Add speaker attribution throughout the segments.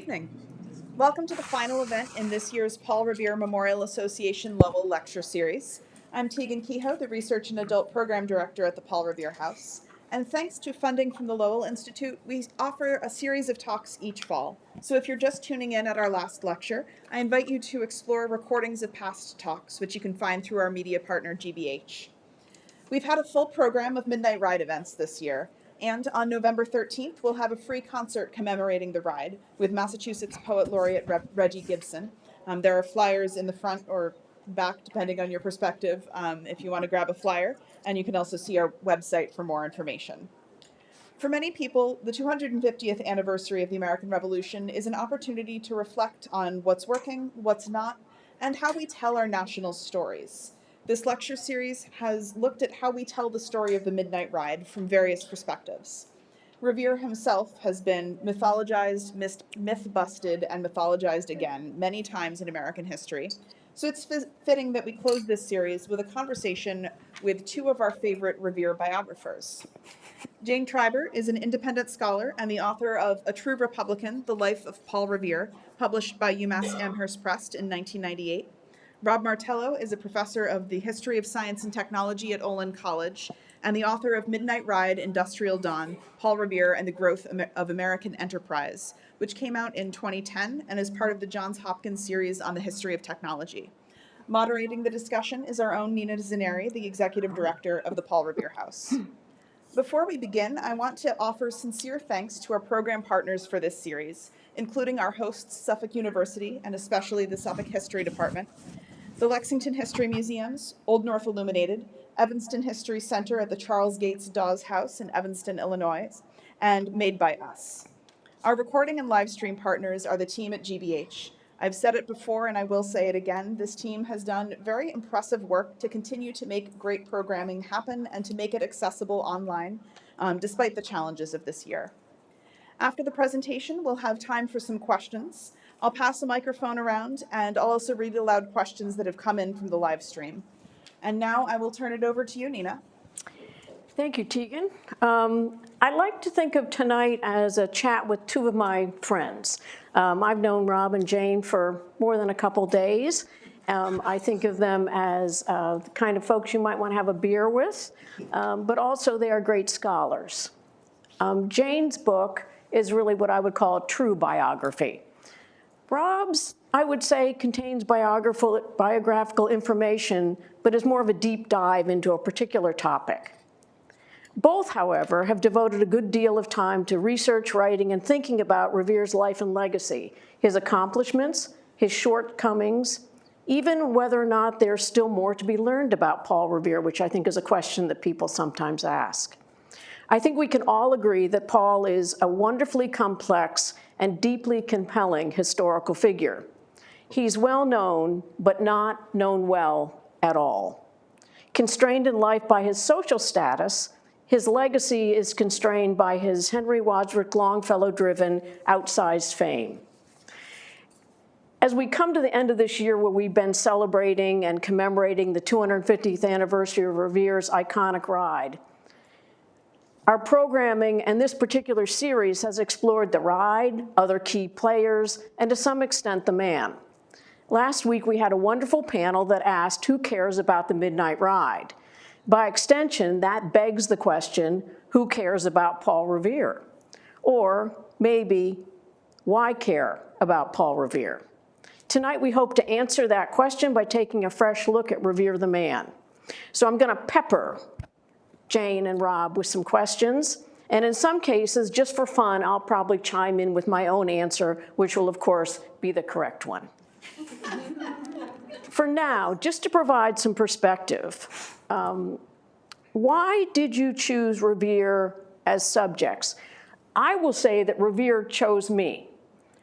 Speaker 1: evening. Welcome to the final event in this year's Paul Revere Memorial Association Lowell Lecture Series. I'm Tegan Kehoe, the Research and Adult Program Director at the Paul Revere House. And thanks to funding from the Lowell Institute, we offer a series of talks each fall. So if you're just tuning in at our last lecture, I invite you to explore recordings of past talks, which you can find through our media partner, GBH. We've had a full program of Midnight Ride events this year. And on November 13th, we'll have a free concert commemorating the ride with Massachusetts Poet Laureate Reggie Gibson. There are flyers in the front or back, depending on your perspective, if you want to grab a flyer. And you can also see our website for more information. For many people, the 250th anniversary of the American Revolution is an opportunity to reflect on what's working, what's not, and how we tell our national stories. This lecture series has looked at how we tell the story of the Midnight Ride from various perspectives. Revere himself has been mythologized, myth-busted, and mythologized again many times in American history. So it's fitting that we close this series with a conversation with two of our favorite Revere biographers. Jayne is an independent scholar and the author of A True Republican, The Life of Paul Revere, published by UMass Amherst Press in 1998. Rob Martello is a professor of the history of science and technology at Olin College and the author of Midnight Ride, Industrial Dawn, Paul Revere and the Growth of American Enterprise, which came out in 2010 and is part of the Johns Hopkins series on the history of technology. Moderating the discussion is our own Nina Zannieri, the executive director of the Paul Revere House. Before we begin, I want to offer sincere thanks to our program partners for this series, including our hosts, Suffolk University, and especially the Suffolk History Department, the Lexington History Museums, Old North Illuminated, Evanston History Center at the Charles Gates Dawes House in Evanston, Illinois, and Made by Us. Our recording and live stream partners are the team at GBH. I've said it before and I will say it again, this team has done very impressive work to continue to make great programming happen and to make it accessible online, despite the challenges of this year. After the presentation, we'll have time for some questions. I'll pass the microphone around, and I'll also read aloud questions that have come in from the live stream. And now I will turn it over to you, Nina.
Speaker 2: Thank you, Tegan. I like to think of tonight as a chat with two of my friends. I've known Rob and Jayne for more than a couple days. I think of them as the kind of folks you might want to have a beer with, but also they are great scholars. Jayne's book is really what I would call a true biography. Rob's, I would say, contains biographical information, but is more of a deep dive into a particular topic. Both, however, have devoted a good deal of time to research, writing, and thinking about Revere's life and legacy, his accomplishments, his shortcomings, even whether or not there's still more to be learned about Paul Revere, which I think is a question that people sometimes ask. I think we can all agree that Paul is a wonderfully complex and deeply compelling historical figure. He's well known, but not known well at all. Constrained in life by his social status, his legacy is constrained by his Henry Wadsworth Longfellow-driven outsized fame. As we come to the end of this year where we've been celebrating and commemorating the 250th anniversary of Revere's iconic ride, our programming and this particular series has explored the ride, other key players, and to some extent the man. Last week we had a wonderful panel that asked who cares about the Midnight Ride. By extension, that begs the question, who cares about Paul Revere? Or maybe, why care about Paul Revere? Tonight we hope to answer that question by taking a fresh look at Revere the man. So I'm going to pepper Jayne and Rob with some questions, and in some cases, just for fun, I'll probably chime in with my own answer, which will, of course, be the correct one. For now, just to provide some perspective, why did you choose Revere as subjects? I will say that Revere chose me.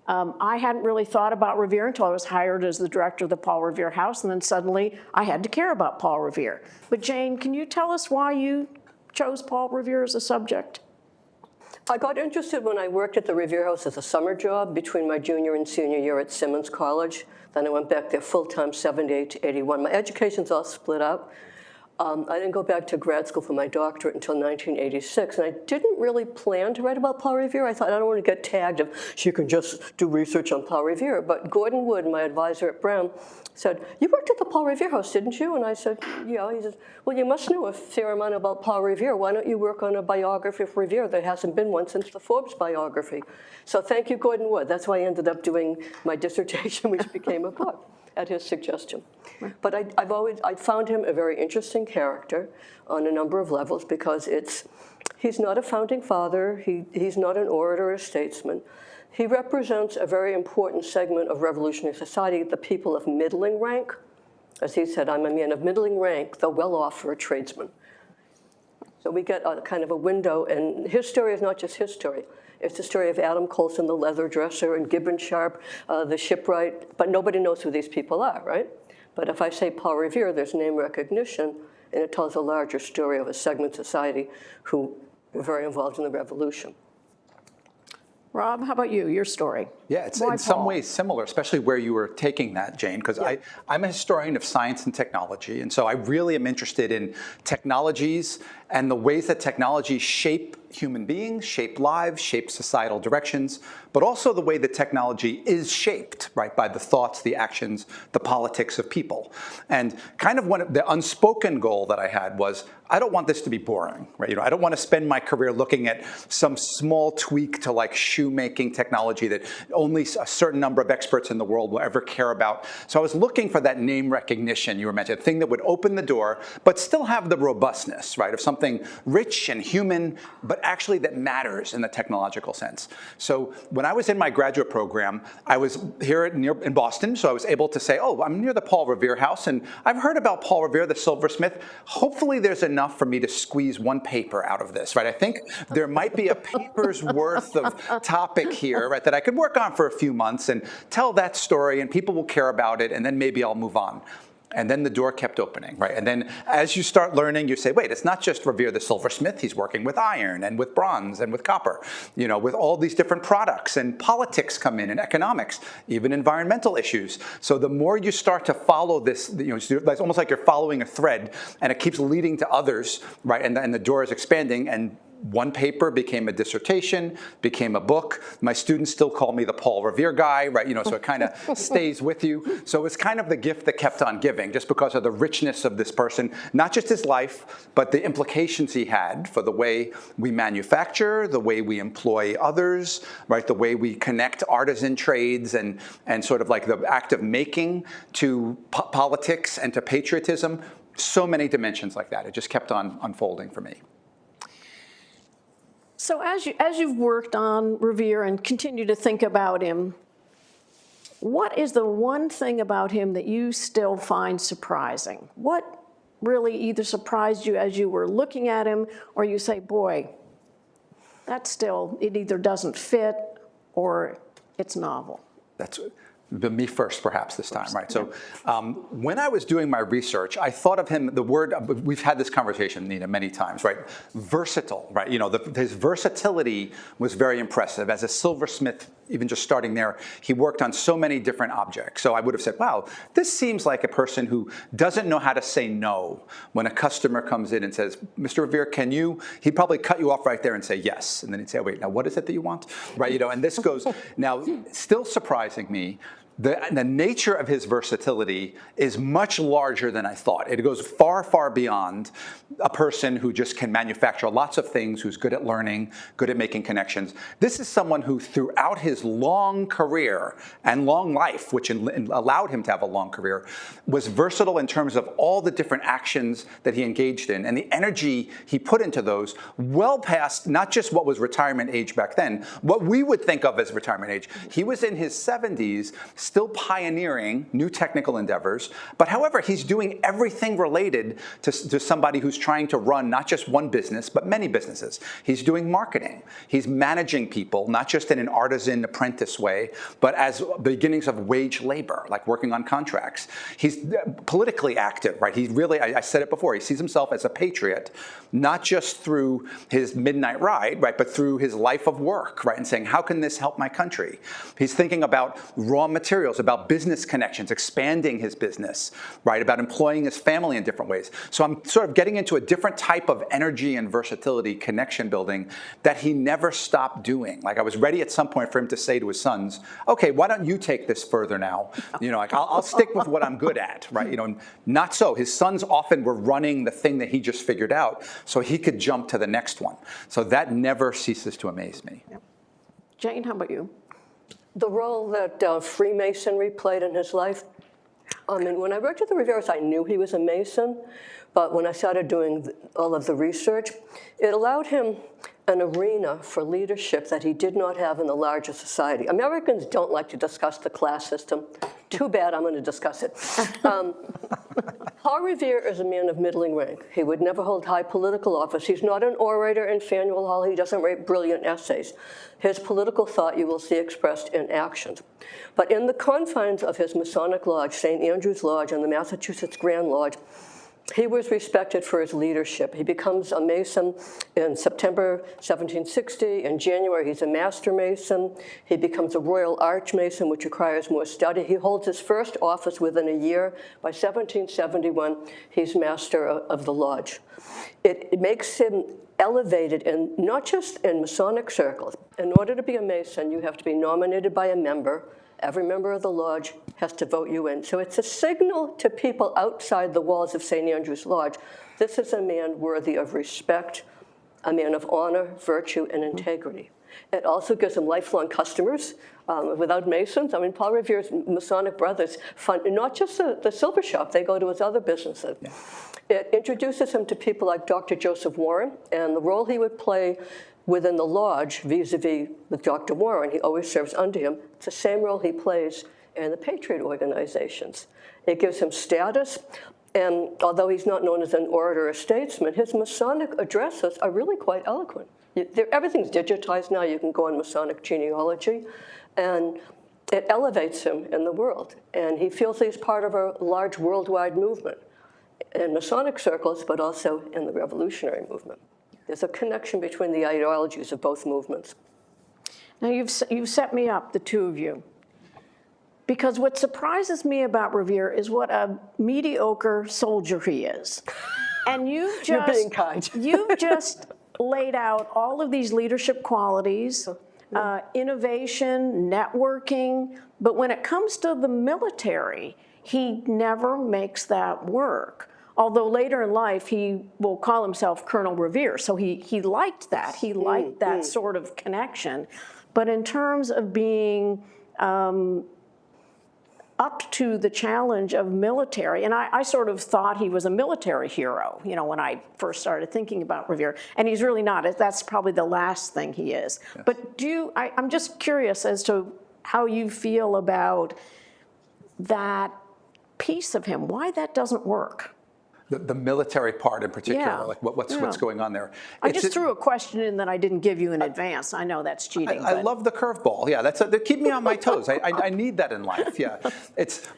Speaker 2: I hadn't really thought about Revere until I was hired as the director of the Paul Revere House, and then suddenly I had to care about Paul Revere. But Jayne, can you tell us why you chose Paul Revere as a subject?
Speaker 3: I got interested when I worked at the Revere House as a summer job between my junior and senior year at Simmons College. Then I went back there full-time 78 to 81. My education's all split up. I didn't go back to grad school for my doctorate until 1986, and I didn't really plan to write about Paul Revere. I thought, I don't want to get tagged if she can just do research on Paul Revere. But Gordon Wood, my advisor at Brown, said, you worked at the Paul Revere House, didn't you? And I said, yeah. He said, well, you must know a fair amount about Paul Revere. Why don't you work on a biography of Revere? There hasn't been one since the Forbes biography. So thank you, Gordon Wood. That's why I ended up doing my dissertation, which became a book, at his suggestion. But I found him a very interesting character on a number of levels, because he's not a founding father, he's not an orator or a statesman. He represents a very important segment of revolutionary society, the people of middling rank. As he said, I'm a man of middling rank, though well off for a tradesman. So we get a kind of a window, and his story is not just his story. It's the story of Adam Colson, the leather dresser, and Gibbon Sharp, the shipwright, but nobody knows who these people are, right? But if I say Paul Revere, there's name recognition, and it tells a larger story of a segment of society who were very involved in the revolution.
Speaker 2: Rob, how about you, your story?
Speaker 4: Yeah, it's
Speaker 2: Why
Speaker 4: in some
Speaker 2: Paul?
Speaker 4: ways similar, especially where you were taking that, Jane, because
Speaker 3: Yeah.
Speaker 4: I'm a historian of science and technology, and so I really am interested in technologies and the ways that technologies shape human beings, shape lives, shape societal directions, but also the way that technology is shaped, right, by the thoughts, the actions, the politics of people. And kind of the unspoken goal that I had was, I don't want this to be boring, right? I don't want to spend my career looking at some small tweak to like shoemaking technology that only a certain number of experts in the world will ever care about. So I was looking for that name recognition you were mentioning, a thing that would open the door, but still have the robustness, right, of something rich and human, but actually that matters in the technological sense. So when I was in my graduate program, I was here in Boston, so I was able to say, oh, I'm near the Paul Revere House, and I've heard about Paul Revere, the silversmith. Hopefully there's enough for me to squeeze one paper out of this, right? I think there might be a paper's worth of topic here, right, that I could work on for a few months and tell that story, and people will care about it, and then maybe I'll move on. And then the door kept opening, right? And then as you start learning, you say, wait, it's not just Revere the silversmith. He's working with iron and with bronze and with copper, with all these different products, and politics come in, and economics, even environmental issues. So the more you start to follow this, it's almost like you're following a thread, and it keeps leading to others, right? And the door is expanding, and one paper became a dissertation, became a book. My students still call me the Paul Revere guy, right? So it kind of stays with you. So it's kind of the gift that kept on giving, just because of the richness of this person, not just his life, but the implications he had for the way we manufacture, the way we employ others, right? The way we connect artisan trades and sort of like the act of making to politics and to patriotism. So many dimensions like that. It just kept on unfolding for me.
Speaker 2: So as you've worked on Revere and continue to think about him, what is the one thing about him that you still find surprising? What really either surprised you as you were looking at him, or you say, boy, it either doesn't fit or it's novel?
Speaker 4: That's me first, perhaps, this time, right? So when I was doing my research, I thought of him, the word, we've had this conversation, Nina, many times, right? Versatile, right? His versatility was very impressive. As a silversmith, even just starting there, he worked on so many different objects. So I would have said, wow, this seems like a person who doesn't know how to say no when a customer comes in and says, Mr. Revere, can you? He'd probably cut you off right there and say yes. And then he'd say, oh, wait, now what is it that you want? Right, and this goes, now, still surprising me, the nature of his versatility is much larger than I thought. It goes far, far beyond a person who just can manufacture lots of things, who's good at learning, good at making connections. This is someone who, throughout his long career and long life, which allowed him to have a long career, was versatile in terms of all the different actions that he engaged in and the energy he put into those, well past not just what was retirement age back then, what we would think of as retirement age. He was in his 70s, still pioneering new technical endeavors, but however, he's doing everything related to somebody who's trying to run not just one business, but many businesses. He's doing marketing. He's managing people, not just in an artisan apprentice way, but as beginnings of wage labor, like working on contracts. He's politically active, right? He really, I said it before, he sees himself as a patriot, not just through his midnight ride, right, but through his life of work, right, and saying, how can this help my country? He's thinking about raw materials materials about business connections, expanding his business, right, about employing his family in different ways. So I'm sort of getting into a different type of energy and versatility, connection building that he never stopped doing. Like I was ready at some point for him to say to his sons, okay, why don't you take this further now? You know, like I'll stick with what I'm good at, right? You know, not so. His sons often were running the thing that he just figured out so he could jump to the next one. So that never ceases to amaze me.
Speaker 2: Yep. Jayne, how about you?
Speaker 3: The role that Freemasonry played in his life, I mean, when I worked at the Revere's, I knew he was a Mason, but when I started doing all of the research, it allowed him an arena for leadership that he did not have in the larger society. Americans don't like to discuss the class system. Too bad, I'm going to discuss it. Paul Revere is a man of middling rank. He would never hold high political office. He's not an orator in Faneuil Hall. He doesn't write brilliant essays. His political thought you will see expressed in actions. But in the confines of his Masonic lodge, St. Andrew's Lodge and the Massachusetts Grand Lodge, he was respected for his leadership. He becomes a Mason in September 1760. In January, he's a Master Mason. He becomes a Royal Archmason, which requires more study. He holds his first office within a year. By 1771, he's Master of the Lodge. It makes him elevated, in not just in Masonic circles. In order to be a Mason, you have to be nominated by a member. Every member of the lodge has to vote you in. So it's a signal to people outside the walls of St. Andrew's Lodge. This is a man worthy of respect, a man of honor, virtue, and integrity. It also gives him lifelong customers. Without Masons, I mean, Paul Revere's Masonic brothers fund not just the silver shop, they go to his other businesses. Yeah. It introduces him to people like Dr. Joseph Warren, and the role he would play within the lodge, vis-a-vis with Dr. Warren, he always serves under him. It's the same role he plays in the Patriot organizations. It gives him status, and although he's not known as an orator or statesman, his Masonic addresses are really quite eloquent. Everything's digitized now. You can go on Masonic genealogy, and it elevates him in the world. And he feels he's part of a large worldwide movement in Masonic circles, but also in the revolutionary movement. There's a connection between the ideologies of both movements.
Speaker 2: Now, you've set me up, the two of you. Because what surprises me about Revere is what a mediocre soldier he is. And you've just,
Speaker 3: you're being kind.
Speaker 2: You've just laid out all of these leadership qualities, innovation, networking. But when it comes to the military, he never makes that work. Although later in life, he will call himself Colonel Revere. So he liked that. He liked that sort of connection. But in terms of being up to the challenge of military, and I sort of thought he was a military hero, you know, when I first started thinking about Revere. And he's really not. That's probably the last thing he is. Yes. But I'm just curious as to how you feel about that piece of him, why that doesn't work.
Speaker 4: The military part in particular,
Speaker 2: yeah.
Speaker 4: like what's going on there.
Speaker 2: I just threw a question in that I didn't give you in advance. I know that's cheating.
Speaker 4: I love the curveball. Yeah, that keep me on my toes. I need that in life. Yeah,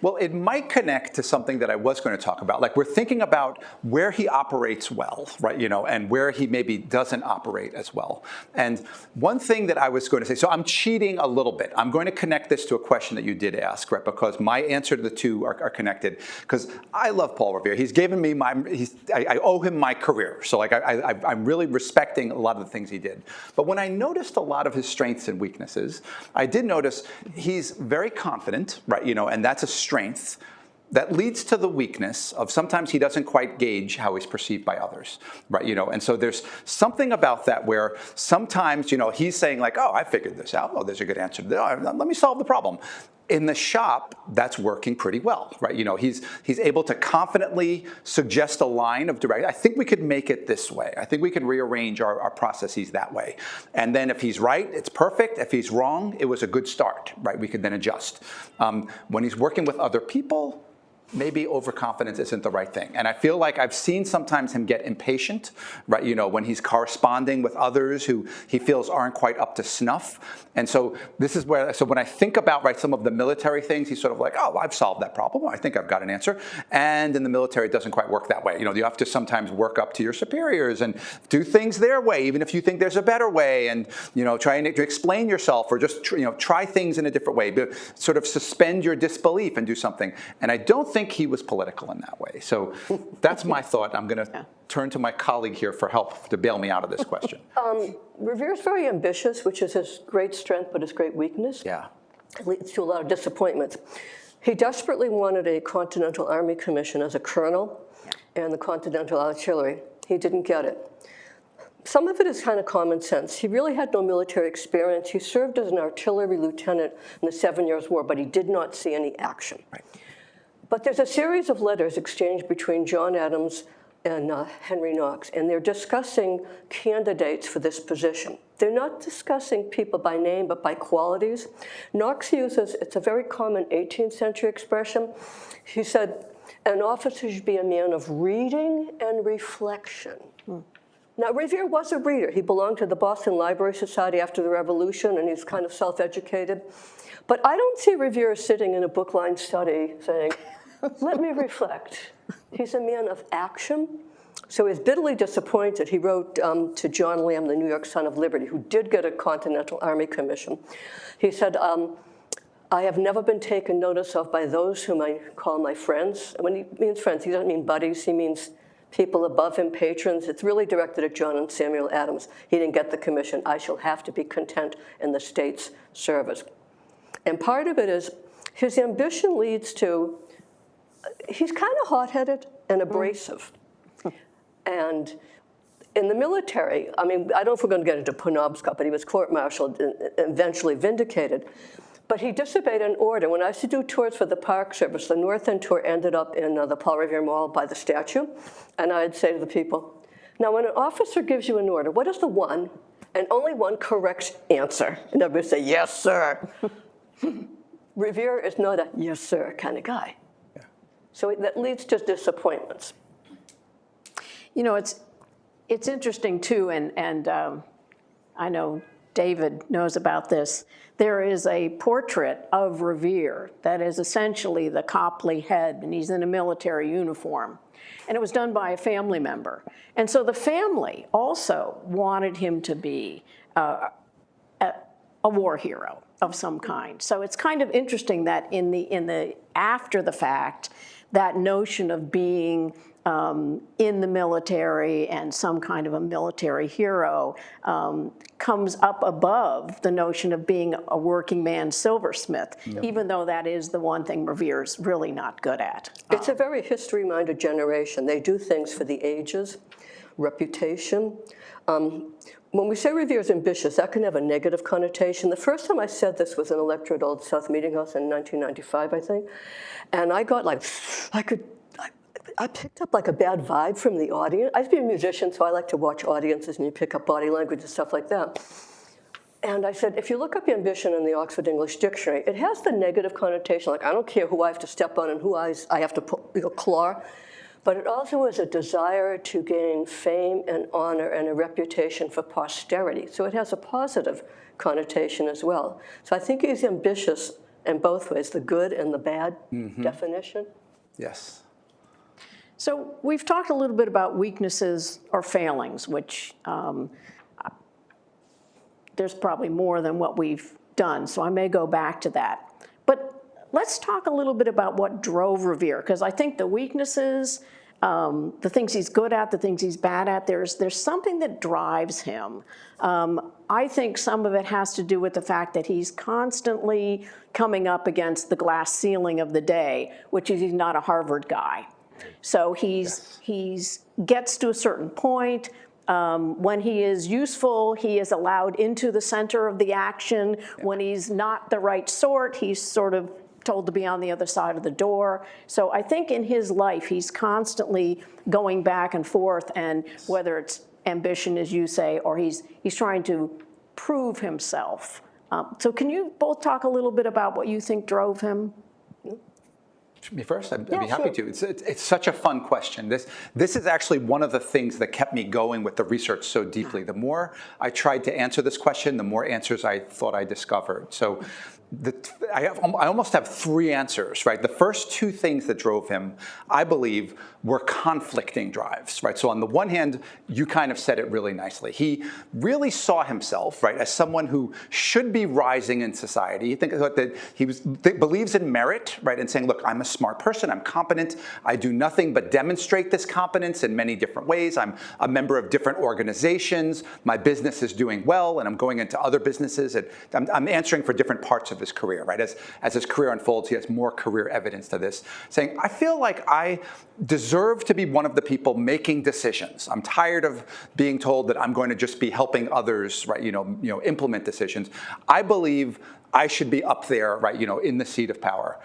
Speaker 4: well, it might connect to something that I was going to talk about. Like we're thinking about where he operates well, right? You know, and where he maybe doesn't operate as well. And one thing that I was going to say, so I'm cheating a little bit. I'm going to connect this to a question that you did ask, right? Because my answer to the two are connected. Because I love Paul Revere. He's given me I owe him my career, so like I'm really respecting a lot of the things he did. But when I noticed a lot of his strengths and weaknesses, I did notice he's very confident, right? You know, and that's a strength that leads to the weakness of sometimes he doesn't quite gauge how he's perceived by others, right? You know, and so there's something about that where sometimes, you know, he's saying like, oh, I figured this out. Oh, there's a good answer to that. Let me solve the problem. In the shop, that's working pretty well, right? You know, he's able to confidently suggest a line of direction. I think we could make it this way. I think we can rearrange our processes that way. And then if he's right, it's perfect. If he's wrong, it was a good start, right? We could then adjust. When he's working with other people, maybe overconfidence isn't the right thing. And I feel like I've seen sometimes him get impatient, right? You know, when he's corresponding with others who he feels aren't quite up to snuff. And so this is where, so when I think about, right, some of the military things, he's sort of like, oh, I've solved that problem. I think I've got an answer. And in the military, it doesn't quite work that way. You know, you have to sometimes work up to your superiors and do things their way, even if you think there's a better way, and, you know, trying to explain yourself, or just, you know, try things in a different way, but sort of suspend your disbelief and do something. And I don't think he was political in that way. So that's my thought. I'm going to turn to my colleague here for help to bail me out of this question.
Speaker 3: Revere's very ambitious, which is his great strength, but his great weakness.
Speaker 4: Yeah.
Speaker 3: It leads to a lot of disappointments. He desperately wanted a Continental Army commission as a colonel in the Continental Artillery. He didn't get it. Some of it is kind of common sense. He really had no military experience. He served as an artillery lieutenant in the 7 Years' War, but he did not see any action.
Speaker 4: Right.
Speaker 3: But there's a series of letters exchanged between John Adams and Henry Knox, and they're discussing candidates for this position. They're not discussing people by name, but by qualities. Knox uses, it's a very common 18th century expression. He said, an officer should be a man of reading and reflection. Now, Revere was a reader. He belonged to the Boston Library Society after the Revolution, and he's kind of self-educated. But I don't see Revere sitting in a book-lined study saying, let me reflect. He's a man of action. So he's bitterly disappointed. He wrote to John Lamb, the New York Son of Liberty, who did get a Continental Army commission. He said, I have never been taken notice of by those whom I call my friends. When he means friends, he doesn't mean buddies. He means people above him, patrons. It's really directed at John and Samuel Adams. He didn't get the commission. I shall have to be content in the state's service. And part of it is his ambition leads to, he's kind of hot-headed and abrasive. And in the military, I mean, I don't know if we're going to get into Penobscot, but he was court-martialed and eventually vindicated. But he disobeyed an order. When I used to do tours for the Park Service, the North End tour ended up in the Paul Revere Mall by the statue. And I'd say to the people, now when an officer gives you an order, what is the one and only one correct answer? And everybody say, yes, sir. Revere is not a yes, sir kind of guy. Yeah. So that leads to disappointments.
Speaker 2: You know, it's interesting too, and I know David knows about this. There is a portrait of Revere that is essentially the Copley head, and he's in a military uniform. And it was done by a family member. And so the family also wanted him to be a war hero of some kind. So it's kind of interesting that in the after the fact, that notion of being in the military and some kind of a military hero comes up above the notion of being a working man silversmith, even though that is the one thing Revere's really not good at.
Speaker 3: It's a very history-minded generation. They do things for the ages, reputation. When we say Revere's ambitious, that can have a negative connotation. The first time I said this was in a lecture at Old South Meeting House in 1995, I think. And I got like, I picked up like a bad vibe from the audience. I used to be a musician, so I like to watch audiences and you pick up body language and stuff like that. And I said, if you look up ambition in the Oxford English Dictionary, it has the negative connotation, like I don't care who I have to step on and who I have to claw. But it also is a desire to gain fame and honor and a reputation for posterity. So it has a positive connotation as well. So I think he's ambitious in both ways, the good and the bad definition.
Speaker 4: Yes.
Speaker 2: So we've talked a little bit about weaknesses or failings, which there's probably more than what we've done, so I may go back to that. But let's talk a little bit about what drove Revere, because I think the weaknesses, the things he's good at, the things he's bad at, there's something that drives him. I think some of it has to do with the fact that he's constantly coming up against the glass ceiling of the day, which is he's not a Harvard guy. So he's gets to a certain point. When he is useful, he is allowed into the center of the action. When he's not the right sort, he's sort of told to be on the other side of the door. So I think in his life, he's constantly going back and forth, and whether it's ambition, as you say, or he's trying to prove himself. So can you both talk a little bit about what you think drove him?
Speaker 4: Me first? I'd be
Speaker 3: Yeah,
Speaker 4: happy
Speaker 3: sure.
Speaker 4: to. It's such a fun question. This is actually one of the things that kept me going with the research so deeply. The more I tried to answer this question, the more answers I thought I discovered. So I almost have three answers, right? The first two things that drove him, I believe, were conflicting drives, right? So on the one hand, you kind of said it really nicely. He really saw himself, right, as someone who should be rising in society. He that he believes in merit, right, and saying, look, I'm a smart person, I'm competent, I do nothing but demonstrate this competence in many different ways. I'm a member of different organizations, my business is doing well, and I'm going into other businesses, and I'm answering for different parts of his career, right? As his career unfolds, he has more career evidence to this, saying, I feel like I deserve to be one of the people making decisions. I'm tired of being told that I'm going to just be helping others, right, implement decisions. I believe I should be up there, right, in the seat of power.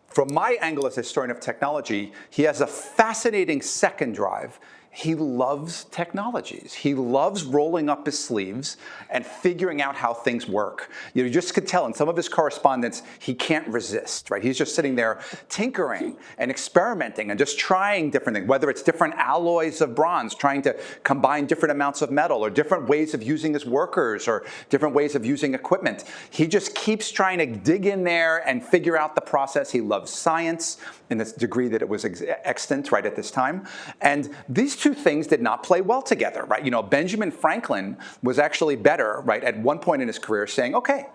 Speaker 4: From my angle as a historian of technology, he has a fascinating second drive. He loves technologies. He loves rolling up his sleeves and figuring out how things work. You just could tell in some of his correspondence, he can't resist, right? He's just sitting there tinkering and experimenting and just trying different things, whether it's different alloys of bronze, trying to combine different amounts of metal, or different ways of using his workers, or different ways of using equipment. He just keeps trying to dig in there and figure out the process. He loves science in this degree that it was extant right at this time. And these two things did not play well together, right? Benjamin Franklin was actually better, right, at one point in his career saying, okay,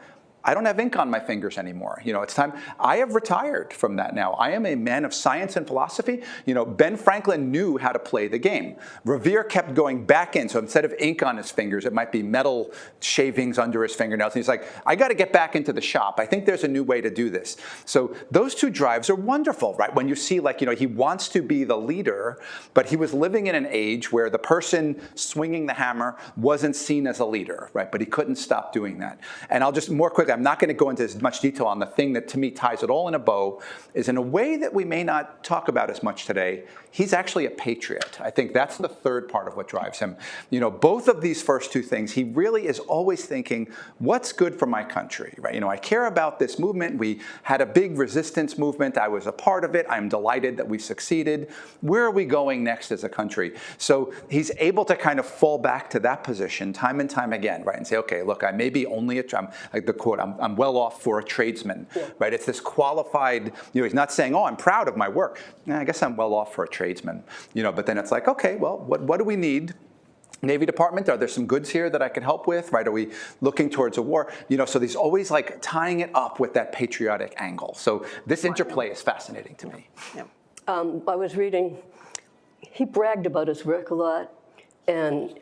Speaker 4: I don't have ink on my fingers anymore. It's time. I have retired from that now. I am a man of science and philosophy. Ben Franklin knew how to play the game. Revere kept going back in. So instead of ink on his fingers, it might be metal shavings under his fingernails. And he's like, I got to get back into the shop. I think there's a new way to do this. So those two drives are wonderful, right? When you see, he wants to be the leader, but he was living in an age where the person swinging the hammer wasn't seen as a leader, right? But he couldn't stop doing that. And I'll just more quickly, I'm not going to go into as much detail on the thing that to me ties it all in a bow, is in a way that we may not talk about as much today, he's actually a patriot. I think that's the third part of what drives him. Both of these first two things, he really is always thinking, what's good for my country, right? I care about this movement. We had a big resistance movement. I was a part of it. I'm delighted that we succeeded. Where are we going next as a country? So he's able to kind of fall back to that position time and time again, right? And say, okay, look, I may be only like the quote, I'm well off for a tradesman, right? It's this qualified, he's not saying, oh, I'm proud of my work. I guess I'm well off for a tradesman, but then it's like, okay, well, what do we need? Navy Department, are there some goods here that I could help with, right? Are we looking towards a war? So he's always tying it up with that patriotic angle. So this interplay is fascinating to me.
Speaker 2: Yeah.
Speaker 3: I was reading, he bragged about his work a lot, and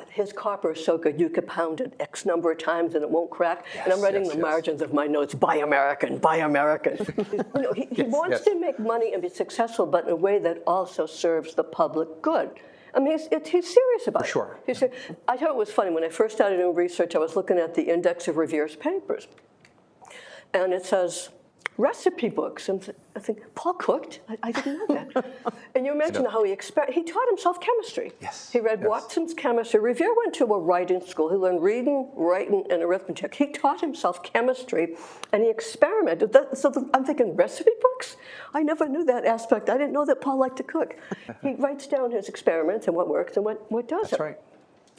Speaker 3: his copper is so good, you could pound it X number of times and it won't crack.
Speaker 4: Yes,
Speaker 3: and I'm writing the margins of my notes, buy American, buy American. He wants to make money and be successful, but in a way that also serves the public good. I mean, he's serious about it.
Speaker 4: For sure.
Speaker 3: I thought it was funny. When I first started doing research, I was looking at the index of Revere's papers. And it says, recipe books. And I think, Paul cooked? I didn't know that. And you mentioned how he taught himself chemistry.
Speaker 4: Yes.
Speaker 3: He read Watson's chemistry. Revere went to a writing school. He learned reading, writing, and arithmetic. He taught himself chemistry, and he experimented. I'm thinking, recipe books? I never knew that aspect. I didn't know that Paul liked to cook. He writes down his experiments and what works and what doesn't.
Speaker 4: That's right.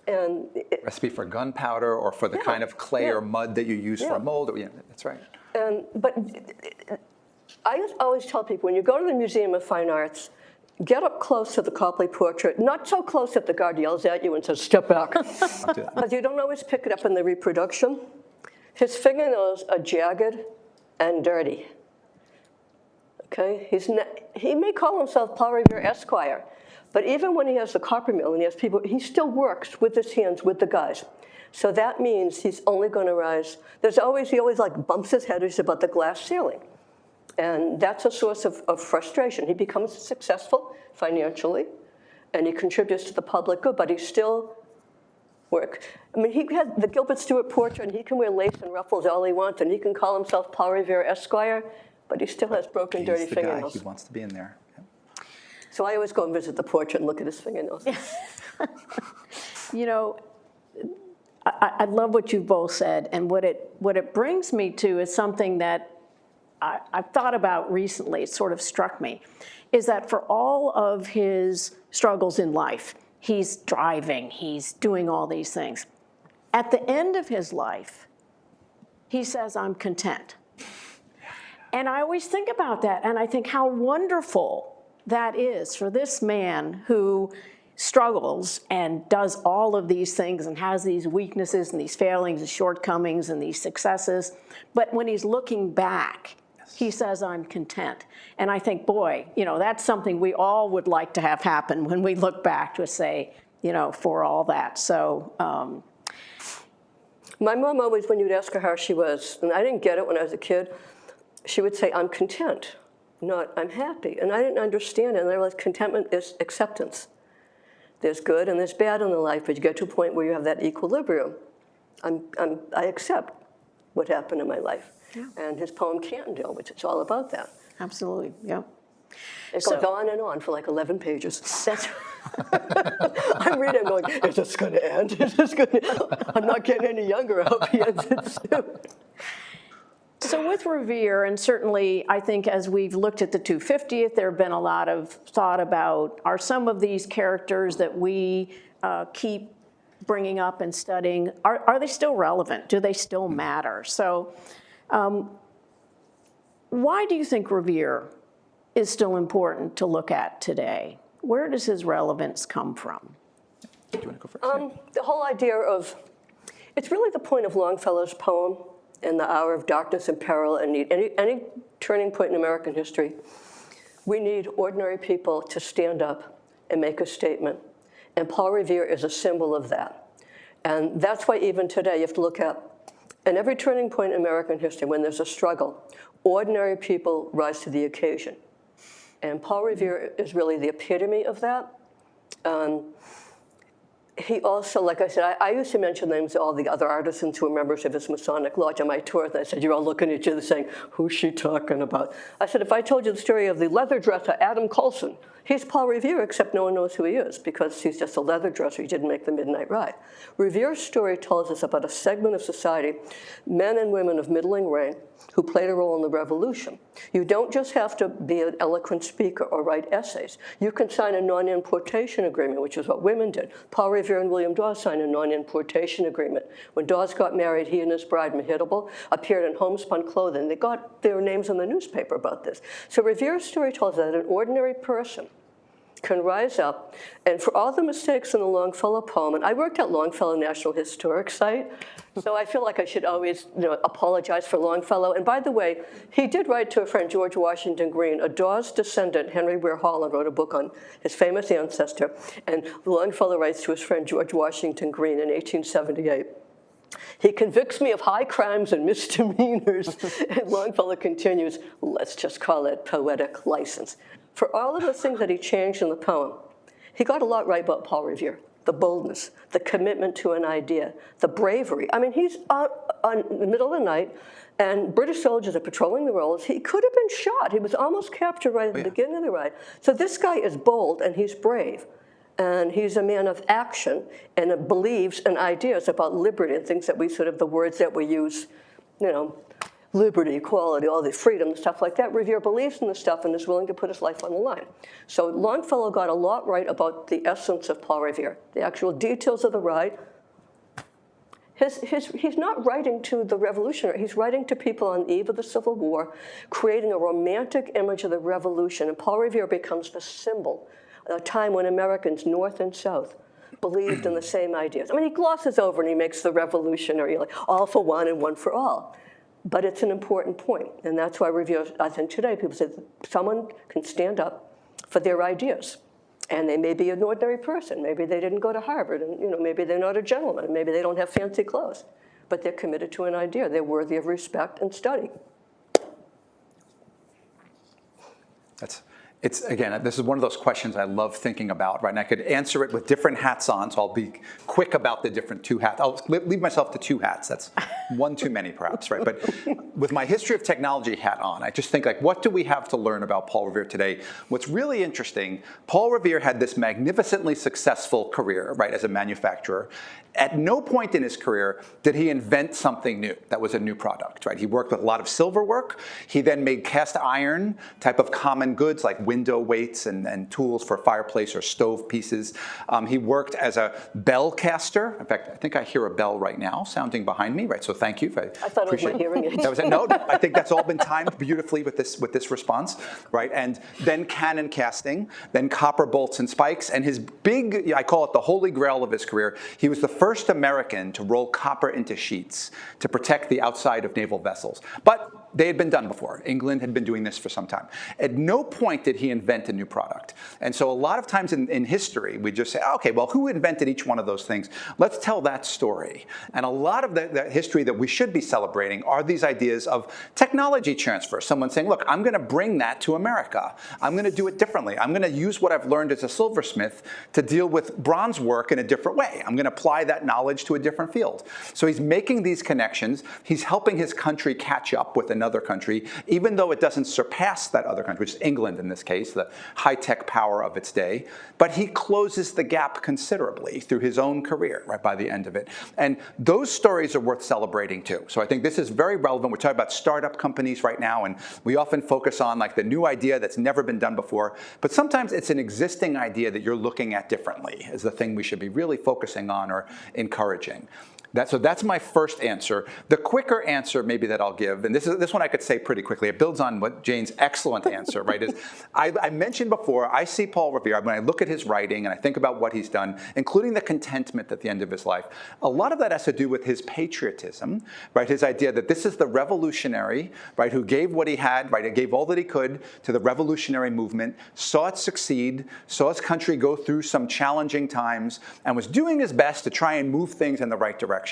Speaker 3: And
Speaker 4: recipe for gunpowder or for the kind of clay or mud that you use for a mold. That's right.
Speaker 3: But I always tell people, when you go to the Museum of Fine Arts, get up close to the Copley portrait, not so close that the guard yells at you and says, step back. Because you don't always pick it up in the reproduction. His fingernails are jagged and dirty. Okay? He may call himself Paul Revere Esquire, but even when he has the copper mill and he has people, he still works with his hands, with the guys. So that means he's only going to rise. He always bumps his head about the glass ceiling. And that's a source of frustration. He becomes successful financially, and he contributes to the public good, but he still works. I mean, he had the Gilbert Stuart portrait, and he can wear lace and ruffles all he wants, and he can call himself Paul Revere Esquire, but he still has broken, dirty fingernails.
Speaker 4: He wants to be in there. Yeah.
Speaker 3: So I always go and visit the portrait and look at his fingernails.
Speaker 2: I love what you've both said, and what it brings me to is something that I've thought about recently, it sort of struck me, is that for all of his struggles in life, he's driving, he's doing all these things. At the end of his life, he says, I'm content. And I always think about that, and I think how wonderful that is for this man who struggles and does all of these things and has these weaknesses and these failings and shortcomings and these successes. But when he's looking back, he says, I'm content. And I think, boy, that's something we all would like to have happen when we look back to say, for all that. So.
Speaker 3: My mom always, when you'd ask her how she was, and I didn't get it when I was a kid, she would say, I'm content, not I'm happy. And I didn't understand it. And I realized contentment is acceptance. There's good and there's bad in the life, but you get to a point where you have that equilibrium. I accept what happened in my life. Yeah. And his poem Cannondale, which is all about that.
Speaker 2: Absolutely, yeah.
Speaker 3: It goes on and on for like 11 pages. That's I'm reading, I'm going, is this going to end? Is this going to? I'm not getting any younger. I hope he ends it soon.
Speaker 2: So with Revere, and certainly I think as we've looked at the 250th, there have been a lot of thought about, are some of these characters that we keep bringing up and studying, are they still relevant? Do they still matter? So why do you think Revere is still important to look at today? Where does his relevance come from?
Speaker 4: Do you want to go first?
Speaker 3: The whole idea of, it's really the point of Longfellow's poem, in the hour of darkness and peril and need, any turning point in American history, we need ordinary people to stand up and make a statement. And Paul Revere is a symbol of that. And that's why even today you have to look at, in every turning point in American history, when there's a struggle, ordinary people rise to the occasion. And Paul Revere is really the epitome of that. He also, like I said, I used to mention names of all the other artisans who were members of his Masonic Lodge on my tours, and I said, you're all looking at each other saying, who's she talking about? I said, if I told you the story of the leather dresser, Adam Colson, he's Paul Revere, except no one knows who he is, because he's just a leather dresser. He didn't make the midnight ride. Revere's story tells us about a segment of society, men and women of middling rank, who played a role in the revolution. You don't just have to be an eloquent speaker or write essays. You can sign a non-importation agreement, which is what women did. Paul Revere and William Dawes signed a non-importation agreement. When Dawes got married, he and his bride, Mahitable, appeared in homespun clothing. They got their names in the newspaper about this. So Revere's story tells us that an ordinary person can rise up, and for all the mistakes in the Longfellow poem, and I worked at Longfellow National Historic Site, so I feel like I should always apologize for Longfellow. And by the way, he did write to a friend, George Washington Green. A Dawes descendant, Henry Ware Holland, wrote a book on his famous ancestor, and Longfellow writes to his friend George Washington Green in 1878. He convicts me of high crimes and misdemeanors. And Longfellow continues, let's just call it poetic license. For all of the things that he changed in the poem, he got a lot right about Paul Revere. The boldness, the commitment to an idea, the bravery. I mean, he's out in the middle of the night, and British soldiers are patrolling the roads. He could have been shot. He was almost captured right at the beginning of the ride. So this guy is bold, and he's brave. And he's a man of action and believes in ideas about liberty and things that we sort of, the words that we use, liberty, equality, all the freedom and stuff like that. Revere believes in this stuff and is willing to put his life on the line. So Longfellow got a lot right about the essence of Paul Revere, the actual details of the ride. He's not writing to the revolutionary. He's writing to people on the eve of the Civil War, creating a romantic image of the revolution. And Paul Revere becomes the symbol, a time when Americans, North and South, believed in the same ideas. I mean, he glosses over and he makes the revolutionary, like, all for one and one for all. But it's an important point, and that's why Revere, I think today, people say someone can stand up for their ideas. And they may be an ordinary person. Maybe they didn't go to Harvard, and maybe they're not a gentleman. Maybe they don't have fancy clothes. But they're committed to an idea. They're worthy of respect and study.
Speaker 4: Again, this is one of those questions I love thinking about, right? And I could answer it with different hats on, so I'll be quick about the different two hats. I'll leave myself to two hats. That's one too many, perhaps, right? But with my history of technology hat on, I just think, like, what do we have to learn about Paul Revere today? What's really interesting, Paul Revere had this magnificently successful career, right, as a manufacturer. At no point in his career did he invent something new that was a new product, right? He worked with a lot of silver work. He then made cast iron type of common goods like window weights and tools for fireplace or stove pieces. He worked as a bell caster. In fact, I think I hear a bell right now sounding behind me, right? So thank you.
Speaker 3: I thought it was my hearing aid.
Speaker 4: That was it. No, I think that's all been timed beautifully with this response, right? And then cannon casting, then copper bolts and spikes, and his big, I call it the holy grail of his career, he was the first American to roll copper into sheets to protect the outside of naval vessels. But they had been done before. England had been doing this for some time. At no point did he invent a new product. And so a lot of times in history, we just say, okay, well, who invented each one of those things? Let's tell that story. And a lot of the history that we should be celebrating are these ideas of technology transfer. Someone saying, look, I'm going to bring that to America. I'm going to do it differently. I'm going to use what I've learned as a silversmith to deal with bronze work in a different way. I'm going to apply that knowledge to a different field. So he's making these connections. He's helping his country catch up with another country, even though it doesn't surpass that other country, which is England in this case, the high-tech power of its day. But he closes the gap considerably through his own career, right, by the end of it. And those stories are worth celebrating too. So I think this is very relevant. We're talking about startup companies right now, and we often focus on like the new idea that's never been done before. But sometimes it's an existing idea that you're looking at differently is the thing we should be really focusing on or encouraging. So that's my first answer. The quicker answer maybe that I'll give, and this one I could say pretty quickly, it builds on what Jayne's excellent answer, right, is I mentioned before, I see Paul Revere, when I look at his writing and I think about what he's done, including the contentment at the end of his life, a lot of that has to do with his patriotism, right, his idea that this is the revolutionary, right, who gave what he had, right, and gave all that he could to the revolutionary movement, saw it succeed, saw his country go through some challenging times, and was doing his best to try and move things in the right direction.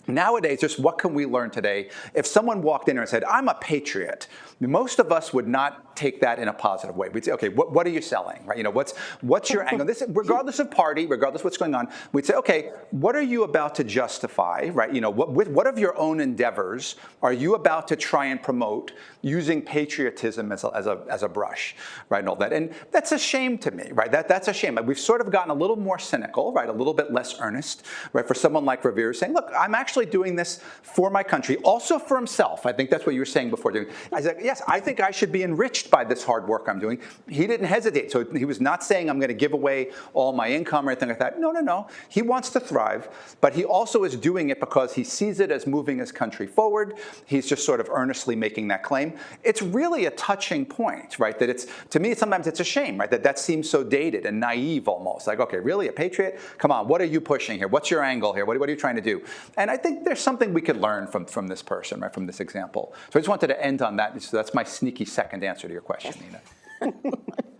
Speaker 4: Nowadays, just what can we learn today? If someone walked in here and said, I'm a patriot, most of us would not take that in a positive way. We'd say, okay, what are you selling? Right? You know, what's your angle? This, regardless of party, regardless of what's going on, we'd say, okay, what are you about to justify? Right? You know, what of your own endeavors are you about to try and promote using patriotism as a brush, right? And all that. And that's a shame to me, right? That's a shame. We've sort of gotten a little more cynical, right? A little bit less earnest, right? For someone like Revere saying, look, I'm actually doing this for my country, also for himself. I think that's what you were saying before. I said, yes, I think I should be enriched by this hard work I'm doing. He didn't hesitate. So he was not saying I'm going to give away all my income or anything like that. No, no, no. He wants to thrive, but he also is doing it because he sees it as moving his country forward. He's just sort of earnestly making that claim. It's really a touching point, right? That to me, sometimes it's a shame, right? That seems so dated and naive almost. Like, okay, really, a patriot? Come on, what are you pushing here? What's your angle here? What are you trying to do? And I think there's something we could learn from this person, right? From this example. So I just wanted to end on that. So that's my sneaky second answer to your question, Nina.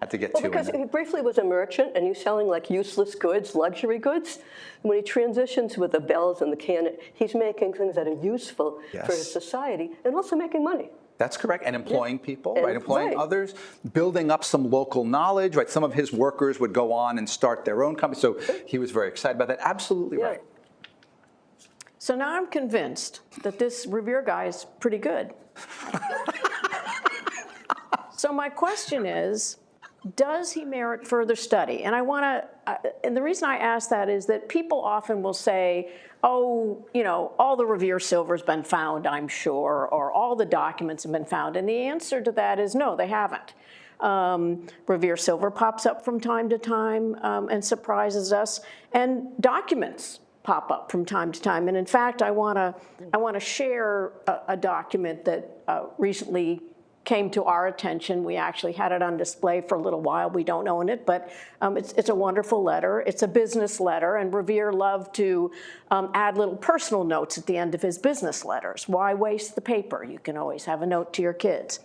Speaker 4: Had to get two in
Speaker 3: because
Speaker 4: there.
Speaker 3: he briefly was a merchant, and he's selling like useless goods, luxury goods. And when he transitions with the bells and the cannon, he's making things that are useful for his society and also making money.
Speaker 4: That's correct, and employing people,
Speaker 3: And
Speaker 4: right? Employing
Speaker 3: right.
Speaker 4: others, building up some local knowledge, right? Some of his workers would go on and start their own company, so he was very excited about that. Absolutely right.
Speaker 2: So now I'm convinced that this Revere guy is pretty good. So my question is, does he merit further study? And and the reason I ask that is that people often will say, oh, you know, all the Revere silver's been found, I'm sure, or all the documents have been found. And the answer to that is no, they haven't. Revere silver pops up from time to time and surprises us, and documents pop up from time to time. And in fact, I want to share a document that recently came to our attention. We actually had it on display for a little while. We don't own it, but it's a wonderful letter. It's a business letter, and Revere loved to add little personal notes at the end of his business letters. Why waste the paper? You can always have a note to your kids.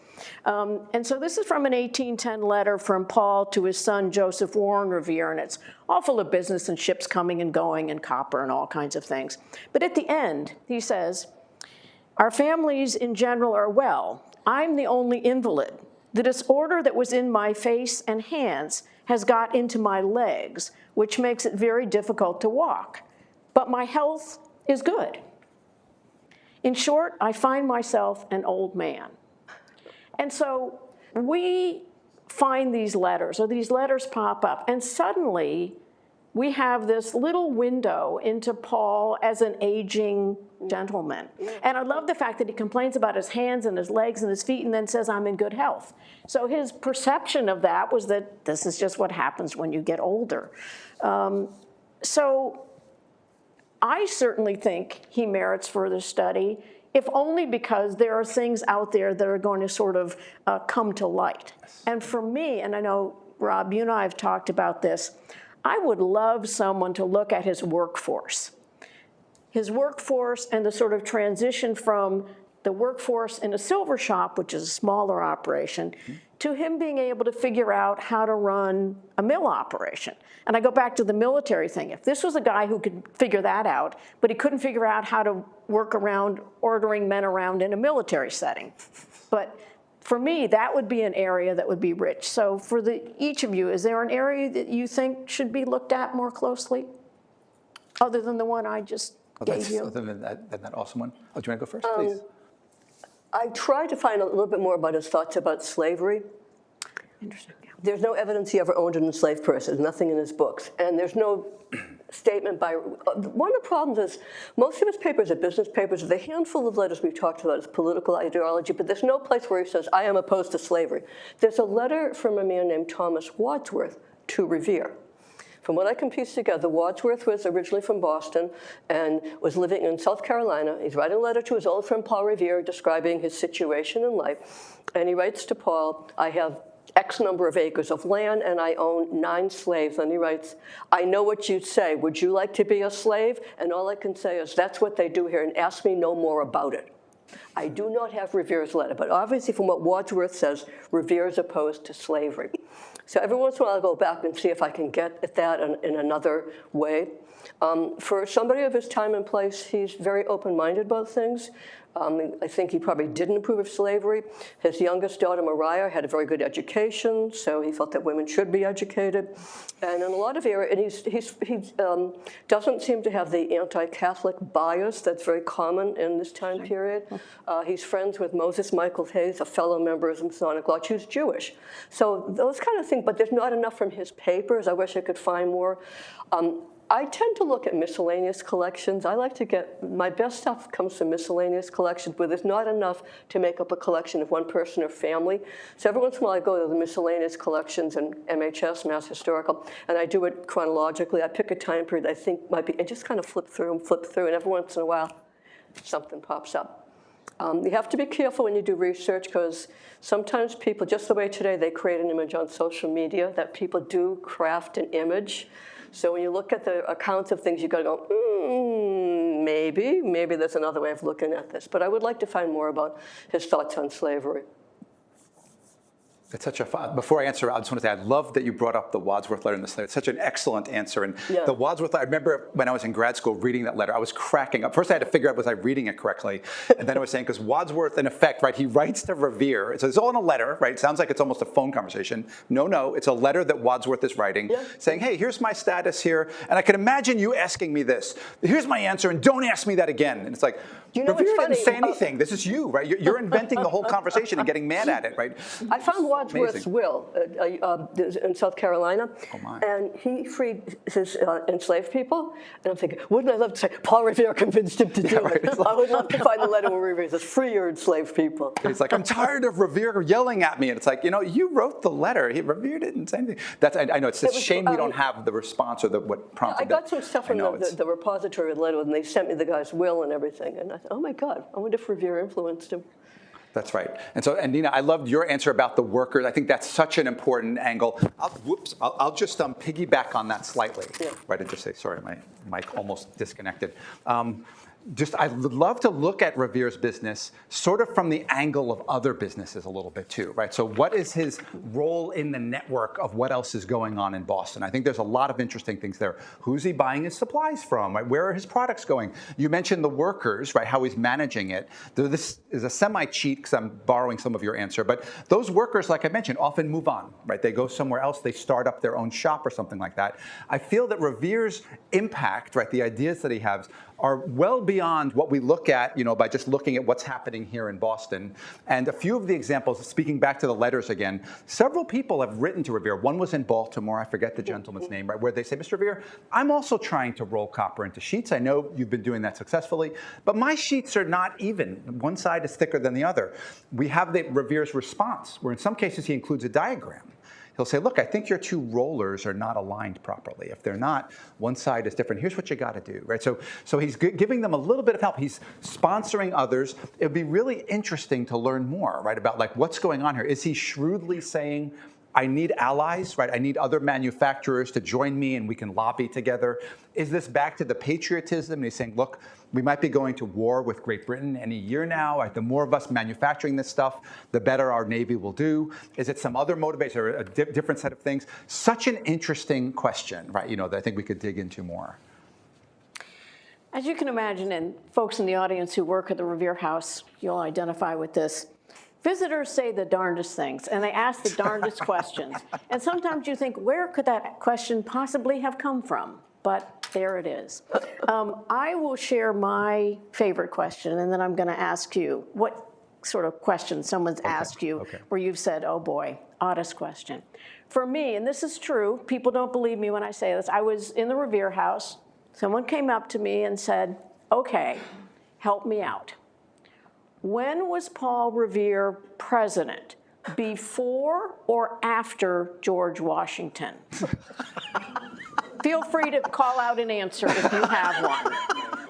Speaker 2: And so this is from an 1810 letter from Paul to his son Joseph Warren Revere, and it's all full of business and ships coming and going and copper and all kinds of things. But at the end, he says, our families in general are well. I'm the only invalid. The disorder that was in my face and hands has got into my legs, which makes it very difficult to walk. But my health is good. In short, I find myself an old man. And so we find these letters, or these letters pop up, and suddenly we have this little window into Paul as an aging gentleman. And I love the fact that he complains about his hands and his legs and his feet and then says, I'm in good health. So his perception of that was that this is just what happens when you get older. So I certainly think he merits further study, if only because there are things out there that are going to sort of come to light. And for me, and I know, Rob, you and I have talked about this, I would love someone to look at his workforce and the sort of transition from the workforce in a silver shop, which is a smaller operation, to him being able to figure out how to run a mill operation. And I go back to the military thing. If this was a guy who could figure that out, but he couldn't figure out how to work around ordering men around in a military setting. But for me, that would be an area that would be rich. So for each of you, is there an area that you think should be looked at more closely, other than the one I just gave you?
Speaker 4: Other than that awesome one. Oh, do you want to go first, please?
Speaker 3: I tried to find a little bit more about his thoughts about slavery.
Speaker 2: Interesting. Yeah.
Speaker 3: There's no evidence he ever owned an enslaved person. There's nothing in his books. And there's no statement by, one of the problems is most of his papers are business papers. The handful of letters we've talked about is political ideology, but there's no place where he says, I am opposed to slavery. There's a letter from a man named Thomas Wadsworth to Revere. From what I can piece together, Wadsworth was originally from Boston and was living in South Carolina. He's writing a letter to his old friend Paul Revere describing his situation in life. And he writes to Paul, I have X number of acres of land and I own 9 slaves. And he writes, I know what you'd say. Would you like to be a slave? And all I can say is, that's what they do here, and ask me no more about it. I do not have Revere's letter, but obviously from what Wadsworth says, Revere is opposed to slavery. So every once in a while I'll go back and see if I can get at that in another way. For somebody of his time and place, he's very open-minded about things. I think he probably didn't approve of slavery. His youngest daughter, Mariah, had a very good education, so he felt that women should be educated. And in a lot of areas, and he doesn't seem to have the anti-Catholic bias that's very common in this time period. He's friends with Moses Michael Hayes, a fellow member of the Masonic Lodge, who's Jewish. So those kind of things, but there's not enough from his papers. I wish I could find more. I tend to look at miscellaneous collections. I like to get, my best stuff comes from miscellaneous collections, where there's not enough to make up a collection of one person or family. So every once in a while I go to the miscellaneous collections in MHS, Mass Historical, and I do it chronologically. I pick a time period I think might be, and just kind of flip through, and every once in a while something pops up. You have to be careful when you do research, because sometimes people, just the way today they create an image on social media, that people do craft an image. So when you look at the accounts of things, you've got to go, maybe there's another way of looking at this. But I would like to find more about his thoughts on slavery.
Speaker 4: It's such a fun, before I answer, I just want to say I love that you brought up the Wadsworth letter in this letter. It's such an excellent answer. And the Wadsworth letter, I remember when I was in grad school reading that letter, I was cracking up. First I had to figure out, was I reading it correctly? And then I was saying, because Wadsworth, in effect, right, he writes to Revere. So it's all in a letter, right? It sounds like it's almost a phone conversation. No, it's a letter that Wadsworth is writing, saying, hey, here's my status here. And I can imagine you asking me this. Here's my answer, and don't ask me that again. And it's like, Revere didn't say anything. This is you, right? You're inventing the whole conversation and getting mad at it, right?
Speaker 3: I found Wadsworth's will in South Carolina, and he freed his enslaved people. And I'm thinking, wouldn't I love to say, Paul Revere convinced him to do it? I would love to find the letter where Revere says, free your enslaved people.
Speaker 4: He's like, I'm tired of Revere yelling at me. And it's like, you wrote the letter. Revere didn't say anything. I know, it's a shame we don't have the response or what prompted it.
Speaker 3: I got some stuff from the repository of the letter, and they sent me the guy's will and everything. And I thought, oh my God, I wonder if Revere influenced him.
Speaker 4: That's right. And Nina, I loved your answer about the workers. I think that's such an important angle. I'll just piggyback on that slightly. Right, and just say, sorry, my mic almost disconnected. I would love to look at Revere's business sort of from the angle of other businesses a little bit too, right? So what is his role in the network of what else is going on in Boston? I think there's a lot of interesting things there. Who's he buying his supplies from, right? Where are his products going? You mentioned the workers, right? How he's managing it. This is a semi-cheat because I'm borrowing some of your answer, but those workers, like I mentioned, often move on, right? They go somewhere else, they start up their own shop or something like that. I feel that Revere's impact, right, the ideas that he has, are well beyond what we look at, by just looking at what's happening here in Boston. And a few of the examples, speaking back to the letters again, several people have written to Revere. One was in Baltimore, I forget the gentleman's name, right, where they say, Mr. Revere, I'm also trying to roll copper into sheets. I know you've been doing that successfully, but my sheets are not even. One side is thicker than the other. We have the Revere's response, where in some cases he includes a diagram. He'll say, look, I think your two rollers are not aligned properly. If they're not, one side is different. Here's what you got to do, right? So he's giving them a little bit of help. He's sponsoring others. It would be really interesting to learn more, right, about like what's going on here. Is he shrewdly saying, I need allies, right? I need other manufacturers to join me and we can lobby together. Is this back to the patriotism? And he's saying, look, we might be going to war with Great Britain any year now. Right? The more of us manufacturing this stuff, the better our Navy will do. Is it some other motivation or a different set of things? Such an interesting question, right? That I think we could dig into more.
Speaker 2: As you can imagine, and folks in the audience who work at the Revere House, you'll identify with this. Visitors say the darndest things, and they ask the darndest questions. And sometimes you think, where could that question possibly have come from? But there it is. I will share my favorite question, and then I'm going to ask you what sort of question someone's asked you where you've said, oh boy, oddest question. For me, and this is true, people don't believe me when I say this, I was in the Revere House. Someone came up to me and said, okay, help me out. When was Paul Revere president? Before or after George Washington? Feel free to call out an answer if you have one.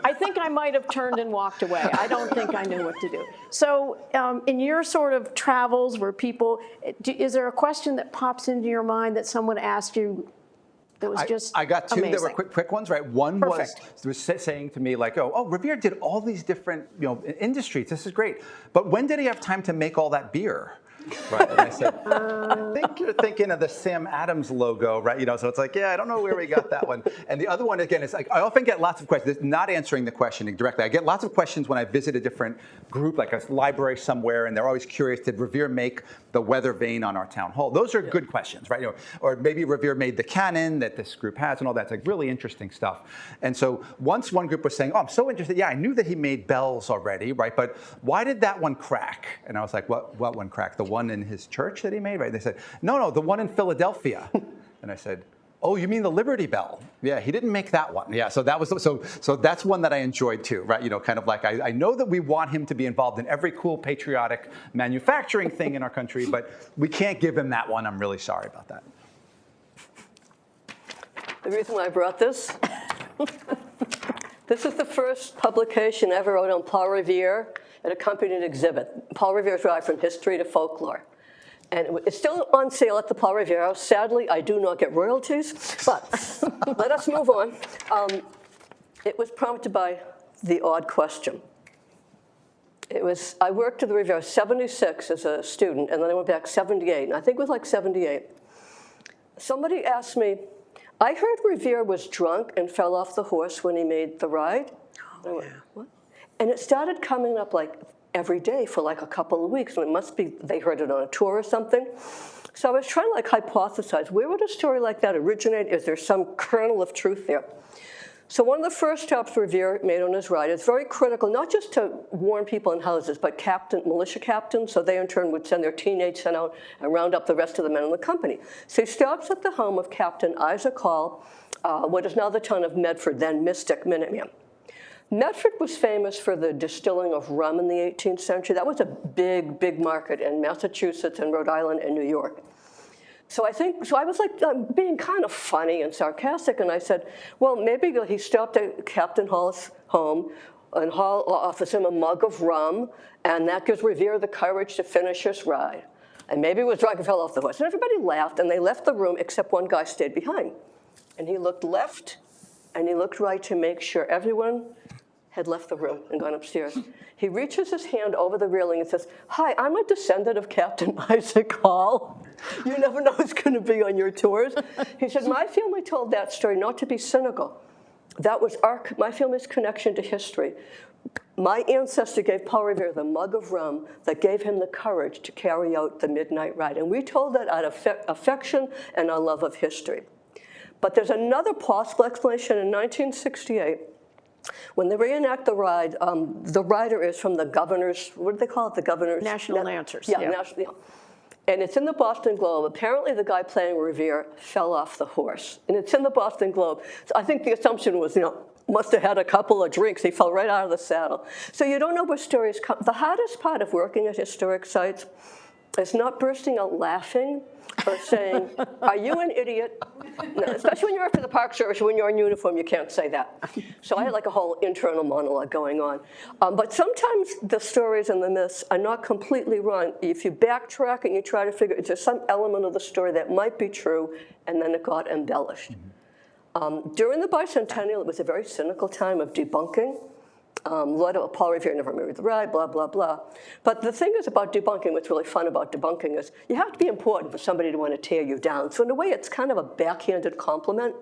Speaker 2: I think I might have turned and walked away. I don't think I knew what to do. So in your sort of travels where people, is there a question that pops into your mind that someone asked you that was just
Speaker 4: I got two
Speaker 2: amazing?
Speaker 4: that were quick ones, right? One was saying to me like, oh, Revere did all these different industries. This is great. But when did he have time to make all that beer? Right. And I said, I think you're thinking of the Sam Adams logo, right? So it's like, yeah, I don't know where we got that one. And the other one, again, is like, I often get lots of questions, not answering the question directly. I get lots of questions when I visit a different group, like a library somewhere, and they're always curious, did Revere make the weather vane on our town hall? Those are good questions, right? Or maybe Revere made the cannon that this group has and all that. It's like really interesting stuff. And so once one group was saying, oh, I'm so interested. Yeah, I knew that he made bells already, right? But why did that one crack? And I was like, what one crack? The one in his church that he made, right? They said, no, the one in Philadelphia. And I said, oh, you mean the Liberty Bell? Yeah, he didn't make that one. Yeah, so that was so that's one that I enjoyed too, right? Kind of like I know that we want him to be involved in every cool patriotic manufacturing thing in our country, but we can't give him that one. I'm really sorry about that.
Speaker 3: The reason why I brought this, this is the first publication I ever wrote on Paul Revere. It accompanied an exhibit. Paul Revere's Ride from History to Folklore. And it's still on sale at the Paul Revere House. Sadly, I do not get royalties, but let us move on. It was prompted by the odd question. I worked at the Revere 76 as a student, and then I went back 78, and I think it was like 78. Somebody asked me, I heard Revere was drunk and fell off the horse when he made the ride. Oh, I went, what? And it started coming up like every day for like a couple of weeks. And it must be they heard it on a tour or something. So I was trying to like hypothesize, where would a story like that originate? Is there some kernel of truth there? So one of the first stops Revere made on his ride is very critical, not just to warn people in houses, but militia captains, so they in turn would send their teenage son out and round up the rest of the men in the company. So he stops at the home of Captain Isaac Hall, what is now the town of Medford, then Mystic, Minuteman. Medford was famous for the distilling of rum in the 18th century. That was a big, big market in Massachusetts and Rhode Island and New York. So I was like being kind of funny and sarcastic, and I said, well, maybe he stopped at Captain Hall's home, and Hall offers him a mug of rum, and that gives Revere the courage to finish his ride. And maybe he was drunk and fell off the horse. And everybody laughed, and they left the room, except one guy stayed behind. And he looked left, and he looked right to make sure everyone had left the room and gone upstairs. He reaches his hand over the railing and says, "Hi, I'm a descendant of Captain Isaac Hall. You never know who's going to be on your tours." He said, "My family told that story not to be cynical. That was my family's connection to history. My ancestor gave Paul Revere the mug of rum that gave him the courage to carry out the midnight ride." And we told that out of affection and our love of history. But there's another possible explanation. In 1968, when they reenact the ride, the rider is from the governor's, what do they call it? The governor's?
Speaker 2: National Lancers.
Speaker 3: Yeah, national. And it's in the Boston Globe. Apparently, the guy playing Revere fell off the horse. And it's in the Boston Globe. So I think the assumption was, must have had a couple of drinks. He fell right out of the saddle. So you don't know where stories come. The hardest part of working at historic sites is not bursting out laughing or saying, "Are you an idiot?" No, especially when you're after the Park Service, when you're in uniform, you can't say that. So I had like a whole internal monologue going on. But sometimes the stories and the myths are not completely wrong. If you backtrack and you try to figure, is there some element of the story that might be true, and then it got embellished. During the bicentennial, it was a very cynical time of debunking. A lot of Paul Revere never married the bride, blah, blah, blah. But the thing is about debunking, what's really fun about debunking is you have to be important for somebody to want to tear you down. So in a way, it's kind of a backhanded compliment,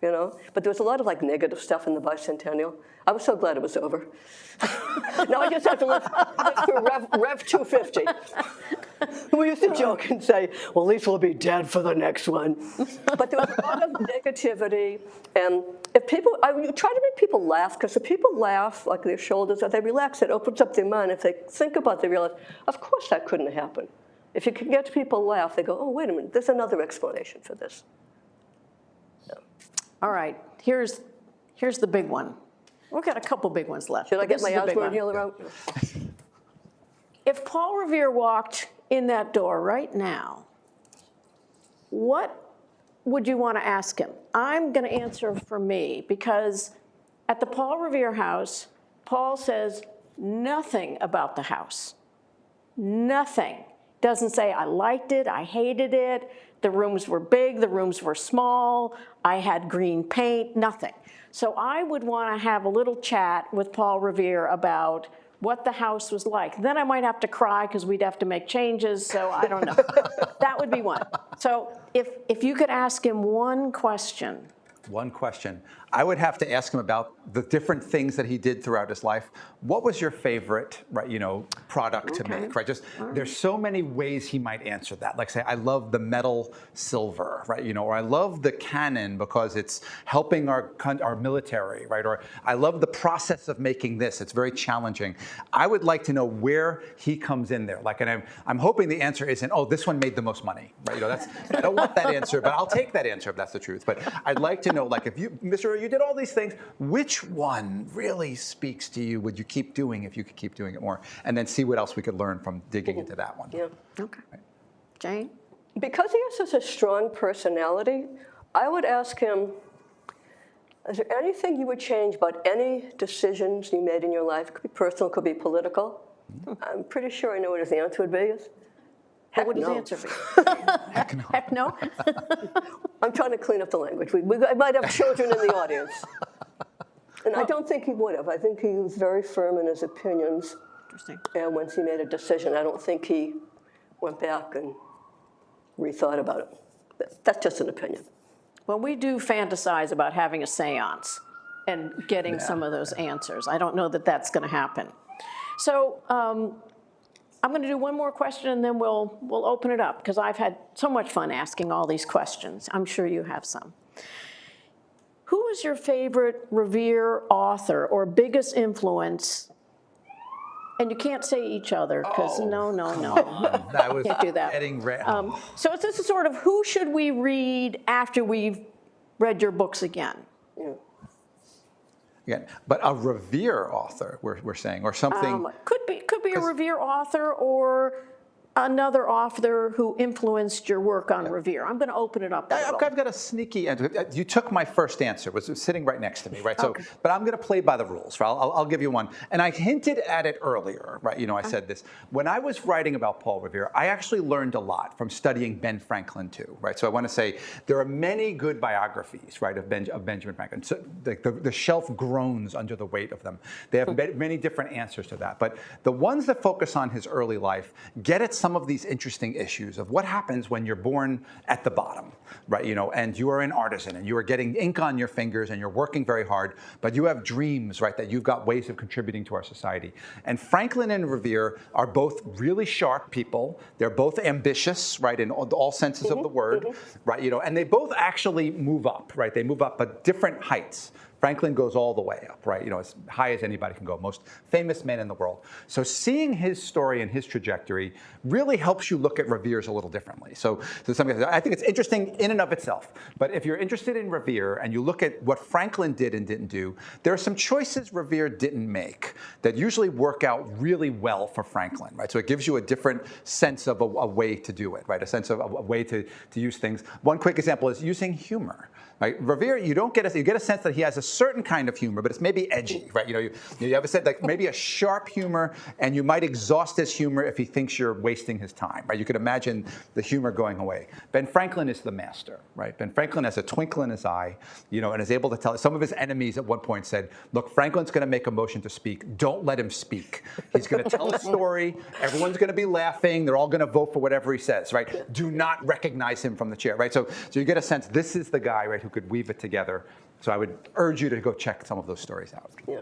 Speaker 3: But there was a lot of negative stuff in the bicentennial. I was so glad it was over. Now I just have to live through Rev 250. We used to joke and say, well, at least we'll be dead for the next one. But there was a lot of negativity. And if people, I try to make people laugh, because if people laugh, like their shoulders, if they relax, it opens up their mind. If they think about it, they realize, of course that couldn't have happened. If you can get people laugh, they go, oh, wait a minute, there's another explanation for this.
Speaker 2: All right, here's the big one. We've got a couple big ones left.
Speaker 3: Should I get my
Speaker 2: asthma
Speaker 3: asthma inhaler out?
Speaker 2: If Paul Revere walked in that door right now, what would you want to ask him? I'm going to answer for me, because at the Paul Revere House, Paul says nothing about the house. Nothing. Doesn't say, I liked it, I hated it, the rooms were big, the rooms were small, I had green paint, nothing. So I would want to have a little chat with Paul Revere about what the house was like. Then I might have to cry because we'd have to make changes, so I don't know. That would be one. So if you could ask him one question.
Speaker 4: One question. I would have to ask him about the different things that he did throughout his life. What was your favorite, product to make, right? There's so many ways he might answer that. Like say, I love the metal silver, right? Or I love the cannon because it's helping our military, right? Or I love the process of making this. It's very challenging. I would like to know where he comes in there. And I'm hoping the answer isn't, oh, this one made the most money, right? I don't want that answer, but I'll take that answer if that's the truth. But I'd like to know, if you, Mr. You did all these things, which one really speaks to you? Would you keep doing if you could keep doing it more? And then see what else we could learn from digging into that one.
Speaker 3: Yeah.
Speaker 2: Okay.
Speaker 4: Right.
Speaker 2: Jane?
Speaker 3: Because he has such a strong personality, I would ask him, is there anything you would change about any decisions you made in your life? It could be personal, it could be political. I'm pretty sure I know what his answer would be.
Speaker 2: What would his
Speaker 3: no.
Speaker 2: answer be?
Speaker 4: Heck no.
Speaker 2: Heck no?
Speaker 3: I'm trying to clean up the language. I might have children in the audience. And I don't think he would have. I think he was very firm in his opinions.
Speaker 2: Interesting.
Speaker 3: And once he made a decision, I don't think he went back and rethought about it. That's just an opinion.
Speaker 2: Well, we do fantasize about having a seance and getting some of those answers. I don't know that that's going to happen. So I'm going to do one more question, and then we'll open it up, because I've had so much fun asking all these questions. I'm sure you have some. Who is your favorite Revere author or biggest influence? And you can't say each other, because no.
Speaker 4: That was
Speaker 2: Can't do that.
Speaker 4: getting ready.
Speaker 2: So it's this is sort of, who should we read after we've read your books again?
Speaker 3: Yeah.
Speaker 4: Again, but a Revere author, we're saying, or something.
Speaker 2: Could be a Revere author, or another author who influenced your work on Revere? I'm going to open it up a little.
Speaker 4: I've got a sneaky answer. You took my first answer, was sitting right next to me, right?
Speaker 2: Okay.
Speaker 4: So, but I'm going to play by the rules, right? I'll give you one. And I hinted at it earlier, right? I said this. When I was writing about Paul Revere, I actually learned a lot from studying Ben Franklin too, right? So I want to say there are many good biographies, right, of Benjamin Franklin. So the shelf groans under the weight of them. They have many different answers to that. But the ones that focus on his early life get at some of these interesting issues of what happens when you're born at the bottom, right? And you are an artisan and you are getting ink on your fingers and you're working very hard, but you have dreams, right? That you've got ways of contributing to our society. And Franklin and Revere are both really sharp people. They're both ambitious, right, in all senses of the word, right? And they both actually move up, right? They move up, but different heights. Franklin goes all the way up, right? As high as anybody can go, most famous man in the world. So seeing his story and his trajectory really helps you look at Revere's a little differently. So I think it's interesting in and of itself. But if you're interested in Revere and you look at what Franklin did and didn't do, there are some choices Revere didn't make that usually work out really well for Franklin, right? So it gives you a different sense of a way to do it, right? A sense of a way to use things. One quick example is using humor. Right? Revere, you get a sense that he has a certain kind of humor, but it's maybe edgy, right? You have a sense like maybe a sharp humor, and you might exhaust his humor if he thinks you're wasting his time, right? You could imagine the humor going away. Ben Franklin is the master, right? Ben Franklin has a twinkle in his eye, and is able to tell. Some of his enemies at one point said, "Look, Franklin's going to make a motion to speak. Don't let him speak. He's going to tell a story. Everyone's going to be laughing. They're all going to vote for whatever he says, right? Do not recognize him from the chair, right? So you get a sense this is the guy, right, who could weave it together. So I would urge you to go check some of those stories out.
Speaker 3: Yeah.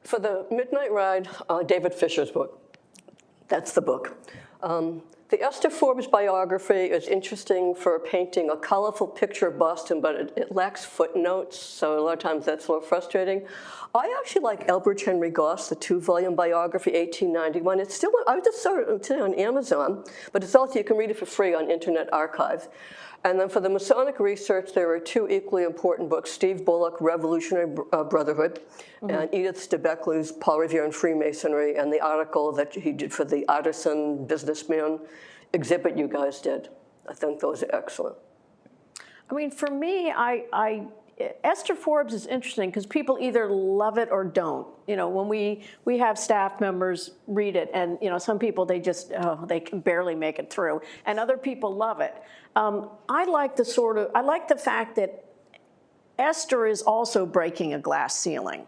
Speaker 3: For the Midnight Ride, David Fisher's book. That's the book. The Esther Forbes biography is interesting for painting a colorful picture of Boston, but it lacks footnotes, so a lot of times that's a little frustrating. I actually like Elbridge Henry Goss, the 2-volume biography, 1891. It's still, I just saw it today on Amazon, but it's also, you can read it for free on Internet Archive. And then for the Masonic research, there are 2 equally important books, Steve Bullock, Revolutionary Brotherhood, and Edith Stebeckley's Paul Revere and Freemasonry, and the article that he did for the Artisan Businessman exhibit you guys did. I think those are excellent.
Speaker 2: I mean, for me, Esther Forbes is interesting because people either love it or don't. When we have staff members read it, and some people they they can barely make it through, and other people love it. I like the fact that Esther is also breaking a glass ceiling.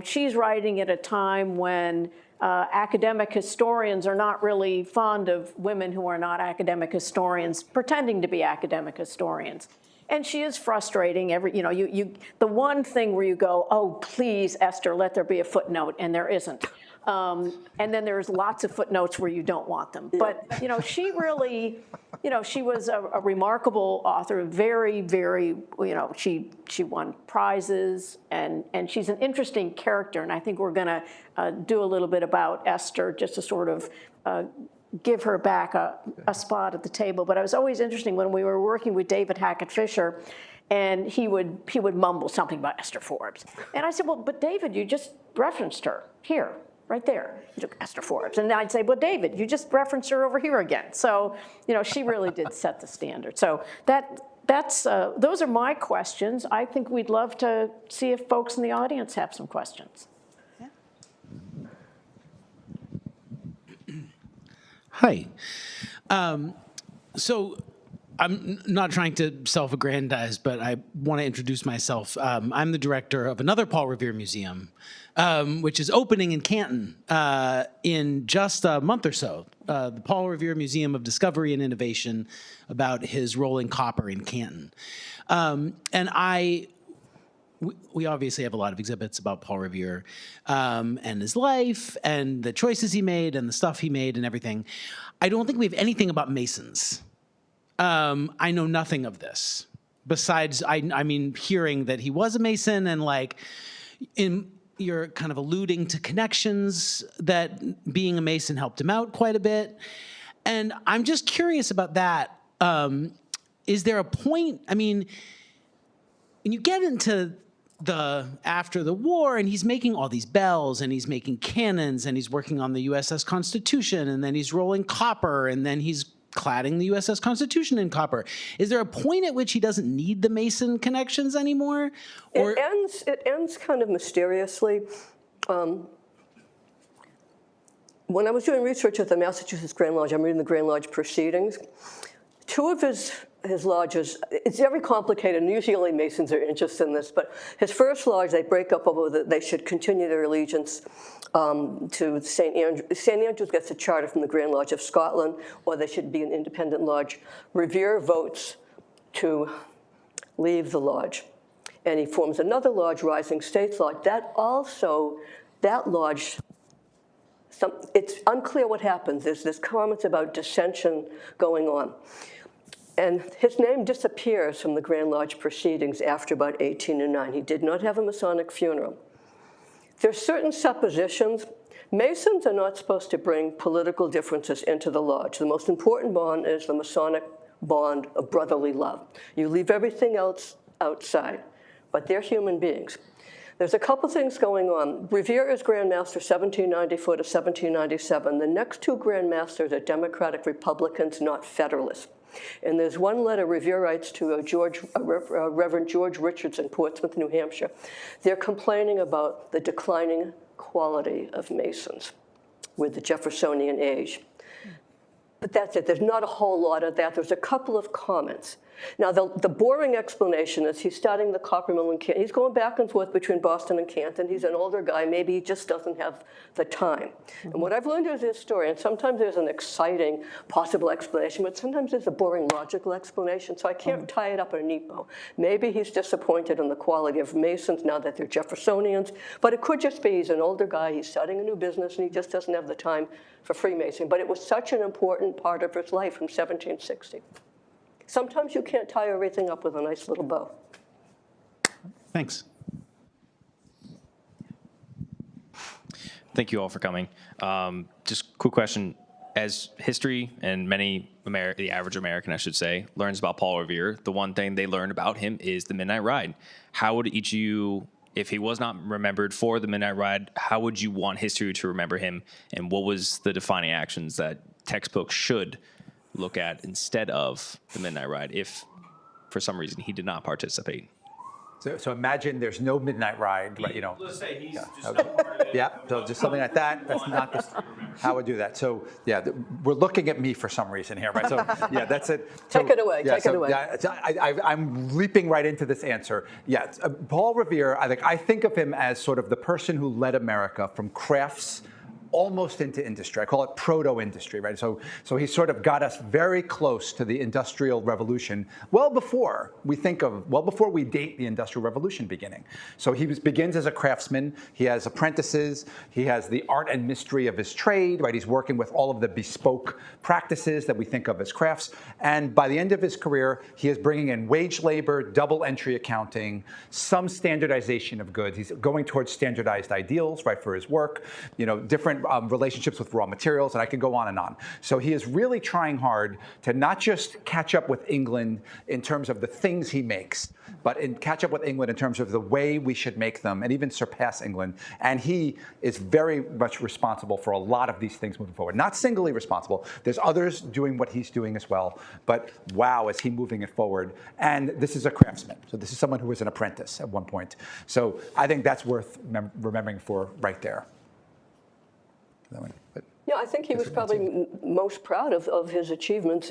Speaker 2: She's writing at a time when academic historians are not really fond of women who are not academic historians pretending to be academic historians. And she is frustrating. The one thing where you go, oh, please, Esther, let there be a footnote, and there isn't. And then there's lots of footnotes where you don't want them. But, she really, she was a remarkable author, very, very, she won prizes, and she's an interesting character. And I think we're going to do a little bit about Esther just to sort of give her back a spot at the table. But it was always interesting when we were working with David Hackett Fisher, and he would mumble something about Esther Forbes. And I said, well, but David, you just referenced her here, right there. You took Esther Forbes. And I'd say, well, David, you just referenced her over here again. So, she really did set the standard. So those are my questions. I think we'd love to see if folks in the audience have some questions.
Speaker 5: Hi. So I'm not trying to self-aggrandize, but I want to introduce myself. I'm the director of another Paul Revere museum, which is opening in Canton in just a month or so. The Paul Revere Museum of Discovery and Innovation, about his role in copper in Canton. We obviously have a lot of exhibits about Paul Revere and his life and the choices he made and the stuff he made and everything. I don't think we have anything about Masons. I know nothing of this besides, I mean, hearing that he was a Mason and you're kind of alluding to connections that being a Mason helped him out quite a bit. And I'm just curious about that. Is there a point, I mean, when you get into after the war, and he's making all these bells, and he's making cannons, and he's working on the USS Constitution, and then he's rolling copper, and then he's cladding the USS Constitution in copper. Is there a point at which he doesn't need the Mason connections anymore? Or
Speaker 3: It ends kind of mysteriously. When I was doing research at the Massachusetts Grand Lodge, I'm reading the Grand Lodge proceedings. Two of his lodges, it's very complicated, and usually only Masons are interested in this, but his first lodge, they break up over that they should continue their allegiance to St. Andrew. St. Andrews gets a charter from the Grand Lodge of Scotland, or they should be an independent lodge. Revere votes to leave the lodge, and he forms another lodge, Rising States Lodge. That lodge, it's unclear what happens. There's comments about dissension going on. And his name disappears from the Grand Lodge proceedings after about 1809. He did not have a Masonic funeral. There's certain suppositions. Masons are not supposed to bring political differences into the lodge. The most important bond is the Masonic bond of brotherly love. You leave everything else outside, but they're human beings. There's a couple things going on. Revere is Grand Master 1794 to 1797. The next two Grand Masters are Democratic Republicans, not Federalists. And there's one letter Revere writes to Reverend George Richards in Portsmouth, New Hampshire. They're complaining about the declining quality of Masons with the Jeffersonian age. But that's it. There's not a whole lot of that. There's a couple of comments. Now, the boring explanation is he's starting the copper mill in Canton. He's going back and forth between Boston and Canton. He's an older guy. Maybe he just doesn't have the time. And what I've learned is his story, and sometimes there's an exciting possible explanation, but sometimes there's a boring logical explanation, so I can't tie it up in a neat bow. Maybe he's disappointed in the quality of Masons now that they're Jeffersonians, but it could just be he's an older guy, he's starting a new business, and he just doesn't have the time for Freemasonry. But it was such an important part of his life from 1760. Sometimes you can't tie everything up with a nice little bow.
Speaker 5: thanks.
Speaker 6: Thank you all for coming. Just quick question. As history and the average American, I should say, learns about Paul Revere, the one thing they learn about him is the Midnight Ride. How would each of you, if he was not remembered for the Midnight Ride, how would you want history to remember him? And what was the defining actions that textbooks should look at instead of the Midnight Ride if, for some reason, he did not participate?
Speaker 4: So imagine there's no Midnight Ride, right?
Speaker 6: Let's say he's just
Speaker 4: not part of it. Yeah, so just something like that. That's not just how I do that. So yeah, we're looking at me for some reason here, right? So yeah, that's it.
Speaker 3: Take it away. Take it away.
Speaker 4: Yeah, I'm leaping right into this answer. Yeah, Paul Revere. I think of him as sort of the person who led America from crafts almost into industry. I call it proto-industry, right? So he sort of got us very close to the Industrial Revolution well before we date the Industrial Revolution beginning. So he begins as a craftsman. He has apprentices. He has the art and mystery of his trade, right? He's working with all of the bespoke practices that we think of as crafts. And by the end of his career, he is bringing in wage labor, double entry accounting, some standardization of goods. He's going towards standardized ideals, right, for his work, different relationships with raw materials, and I could go on and on. So he is really trying hard to not just catch up with England in terms of the things he makes, but catch up with England in terms of the way we should make them and even surpass England. And he is very much responsible for a lot of these things moving forward. Not singly responsible. There's others doing what he's doing as well. But wow, is he moving it forward. And this is a craftsman. So this is someone who was an apprentice at one point. So I think that's worth remembering for right there.
Speaker 3: Yeah, I think he was probably most proud of his achievements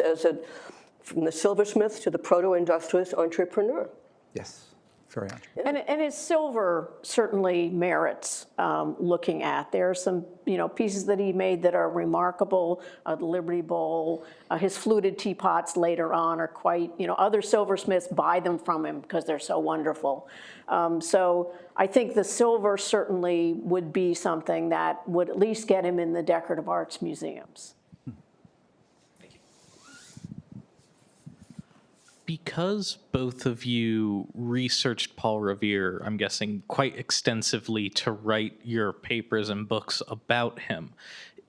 Speaker 3: from the silversmith to the proto-industrialist entrepreneur.
Speaker 4: Yes, very entrepreneur.
Speaker 2: And his silver certainly merits looking at. There are some pieces that he made that are remarkable. The Liberty Bowl, his fluted teapots later on are quite, other silversmiths buy them from him because they're so wonderful. So I think the silver certainly would be something that would at least get him in the decorative arts museums.
Speaker 7: Because both of you researched Paul Revere, I'm guessing quite extensively to write your papers and books about him,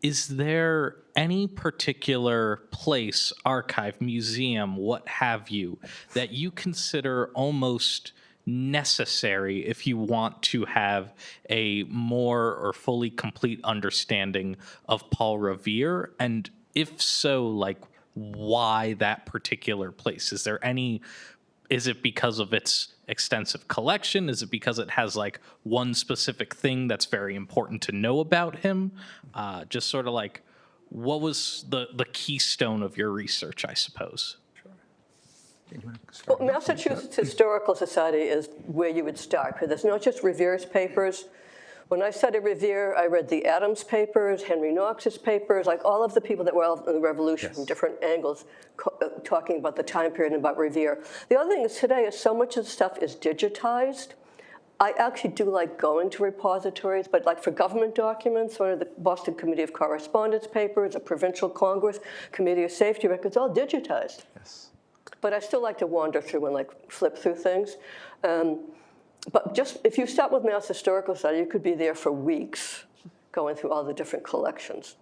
Speaker 7: is there any particular place, archive, museum, what have you, that you consider almost necessary if you want to have a more or fully complete understanding of Paul Revere? And if so, like, why that particular place? Is it because of its extensive collection? Is it because it has like one specific thing that's very important to know about him? Just sort of like, what was the keystone of your research, I suppose?
Speaker 3: Well, Massachusetts Historical Society is where you would start, because it's not just Revere's papers. When I studied Revere, I read the Adams papers, Henry Knox's papers, like all of the people that were out in the Revolution from different angles talking about the time period and about Revere. The other thing is today is so much of the stuff is digitized. I actually do like going to repositories, but like for government documents, one of the Boston Committee of Correspondence papers, a Provincial Congress, Committee of Safety records, all digitized.
Speaker 4: Yes.
Speaker 3: But I still like to wander through and like flip through things. But just if you start with Mass Historical Society, you could be there for weeks going through all the different collections.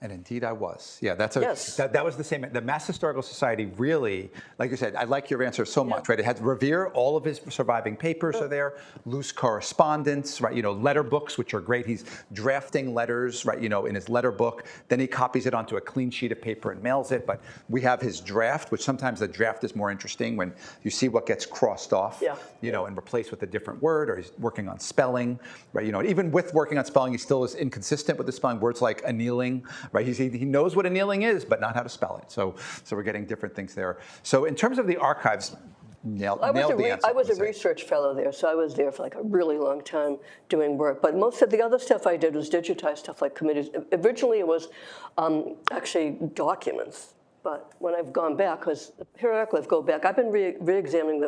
Speaker 4: And indeed I was. Yeah, that's
Speaker 3: Yes.
Speaker 4: that was the same. The Mass Historical Society really, like you said, I like your answer so much, right? It had Revere, all of his surviving papers are there, loose correspondence, right? Letter books, which are great. He's drafting letters, right? In his letter book. Then he copies it onto a clean sheet of paper and mails it. But we have his draft, which sometimes the draft is more interesting when you see what gets crossed off, and replaced with a different word, or he's working on spelling, right? Even with working on spelling, he still is inconsistent with the spelling. Words like annealing, right? He knows what annealing is, but not how to spell it. So we're getting different things there. So in terms of the archives, nailed the answer.
Speaker 3: I was a research fellow there, so I was there for like a really long time doing work. But most of the other stuff I did was digitized stuff like committees. Originally, it was actually documents. But when I've gone back, because periodically I've gone back, I've been re-examining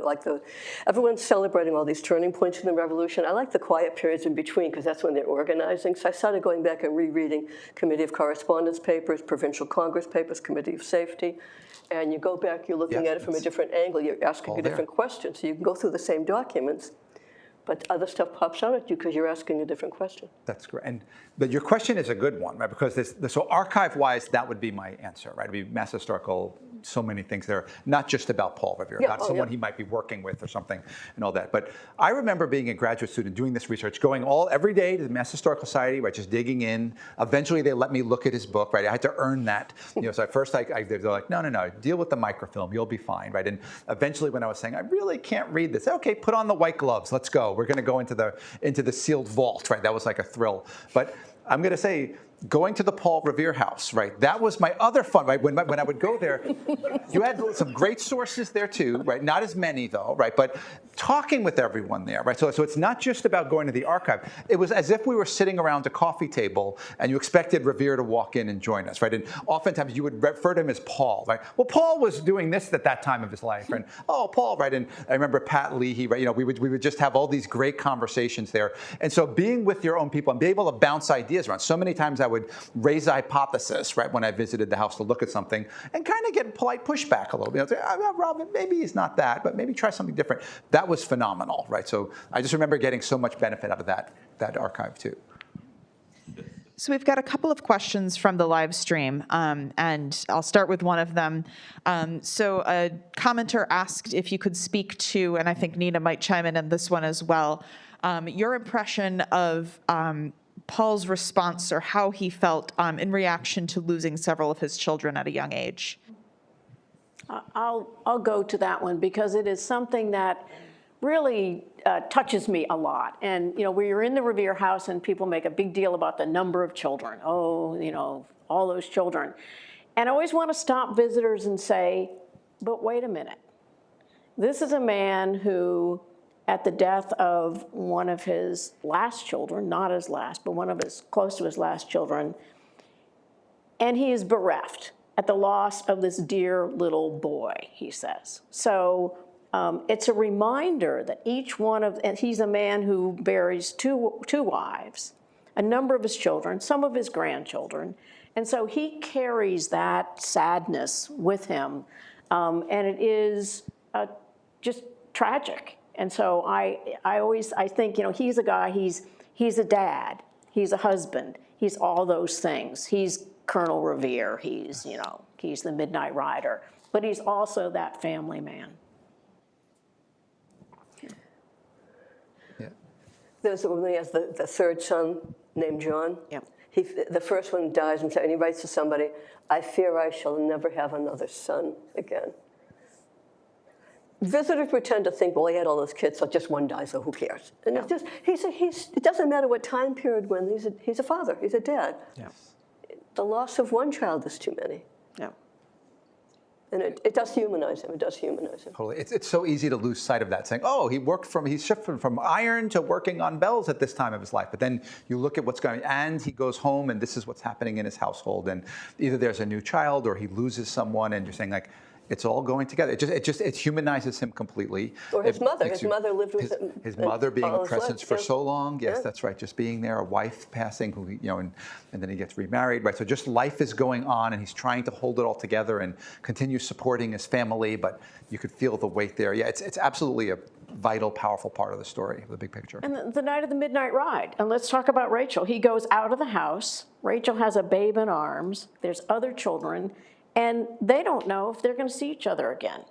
Speaker 3: everyone's celebrating all these turning points in the Revolution. I like the quiet periods in between, because that's when they're organizing. So I started going back and rereading Committee of Correspondence papers, Provincial Congress papers, Committee of Safety. And you go back, you're looking at it from a different angle, you're asking a different question. So you can go through the same documents, but other stuff pops out at you because you're asking a different question.
Speaker 4: That's great. But your question is a good one, right? Because so archive-wise, that would be my answer, right? It'd be Mass Historical, so many things there, not just about Paul Revere, not someone he might be working with or something and all that. But I remember being a graduate student doing this research, going every day to the Mass Historical Society, right? Just digging in. Eventually, they let me look at his book, right? I had to earn that. So at first, they're like, no, deal with the microfilm, you'll be fine, right? And eventually, when I was saying, I really can't read this, okay, put on the white gloves, let's go. We're going to go into the sealed vault, right? That was like a thrill. But I'm going to say, going to the Paul Revere House, right? That was my other fun, right? When I would go there, you had some great sources there too, right? Not as many though, right? But talking with everyone there, right? So it's not just about going to the archive. It was as if we were sitting around a coffee table and you expected Revere to walk in and join us, right? And oftentimes you would refer to him as Paul, right? Well, Paul was doing this at that time of his life, and Paul, right? And I remember Pat Leahy, right? We would just have all these great conversations there. And so being with your own people and be able to bounce ideas around. So many times I would raise a hypothesis, right, when I visited the house to look at something and kind of get polite pushback a little bit. Say, Robin, maybe he's not that, but maybe try something different. That was phenomenal, right? So I just remember getting so much benefit out of that archive too.
Speaker 1: So we've got a couple of questions from the live stream, and I'll start with one of them. So a commenter asked if you could speak to, and I think Nina might chime in on this one as well, your impression of Paul's response or how he felt in reaction to losing several of his children at a young age.
Speaker 2: I'll go to that one because it is something that really touches me a lot. And, we are in the Revere House and people make a big deal about the number of children. All those children. And I always want to stop visitors and say, but wait a minute. This is a man who, at the death of one of his last children, not his last, but one of his, close to his last children, and he is bereft at the loss of this dear little boy, he says. So it's a reminder that each one of, and he's a man who buries two wives, a number of his children, some of his grandchildren, and so he carries that sadness with him, and it is just tragic. And so I think, he's a guy, he's a dad, he's a husband, he's all those things. He's Colonel Revere, he's the Midnight Rider, but he's also that family man.
Speaker 3: There's when he has the third son named John.
Speaker 2: Yep.
Speaker 3: The first one dies, and he writes to somebody, "I fear I shall never have another son again." Visitors would tend to think, well, he had all those kids, so just one dies, so who cares? And it's just, it doesn't matter what time period when, he's a father, he's a dad.
Speaker 4: Yeah.
Speaker 3: The loss of one child is too many.
Speaker 2: Yeah.
Speaker 3: And it does humanize him, it does humanize him.
Speaker 4: Totally. It's so easy to lose sight of that, saying, oh, he shifted from iron to working on bells at this time of his life. But then you look at what's going on, and he goes home, and this is what's happening in his household. And either there's a new child, or he loses someone, and you're saying, like, it's all going together. It humanizes him completely.
Speaker 3: Or his mother. His mother lived with him.
Speaker 4: His mother being a presence for so long. Yes,
Speaker 3: Yeah.
Speaker 4: that's right. Just being there, a wife passing, who and then he gets remarried. Right. So just life is going on, and he's trying to hold it all together and continue supporting his family. But you could feel the weight there. Yeah, it's absolutely a vital, powerful part of the story, of the big picture.
Speaker 2: And the night of the midnight ride, and let's talk about Rachel. He goes out of the house. Rachel has a babe in arms. There's other children. And they don't know if they're going to see each other again.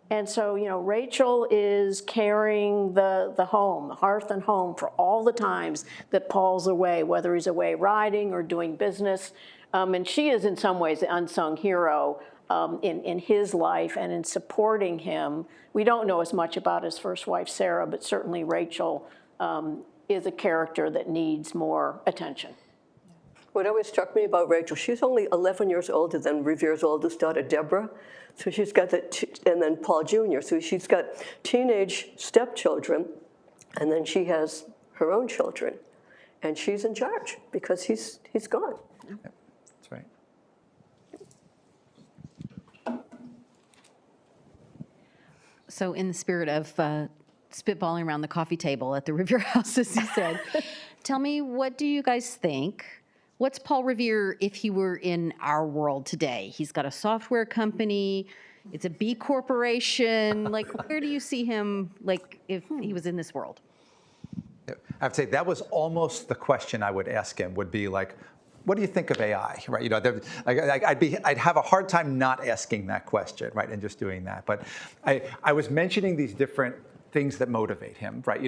Speaker 2: And so, Rachel is carrying the home, the hearth and home, for all the times that Paul's away, whether he's away riding or doing business. And she is in some ways the unsung hero in his life and in supporting him. We don't know as much about his first wife, Sarah, but certainly Rachel is a character that needs more attention.
Speaker 3: What always struck me about Rachel, she's only 11 years older than Revere's oldest daughter, Deborah. So she's got and then Paul Jr. So she's got teenage stepchildren, and then she has her own children. And she's in charge because he's gone.
Speaker 4: Yeah, that's right.
Speaker 8: So in the spirit of spitballing around the coffee table at the Revere House, as you said, tell me, what do you guys think? What's Paul Revere if he were in our world today? He's got a software company. It's a B corporation. Like, where do you see him, like, if he was in this world?
Speaker 4: I would say that was almost the question I would ask him, would be like, what do you think of AI, right? I'd have a hard time not asking that question, right, and just doing that. But I was mentioning these different things that motivate him, right?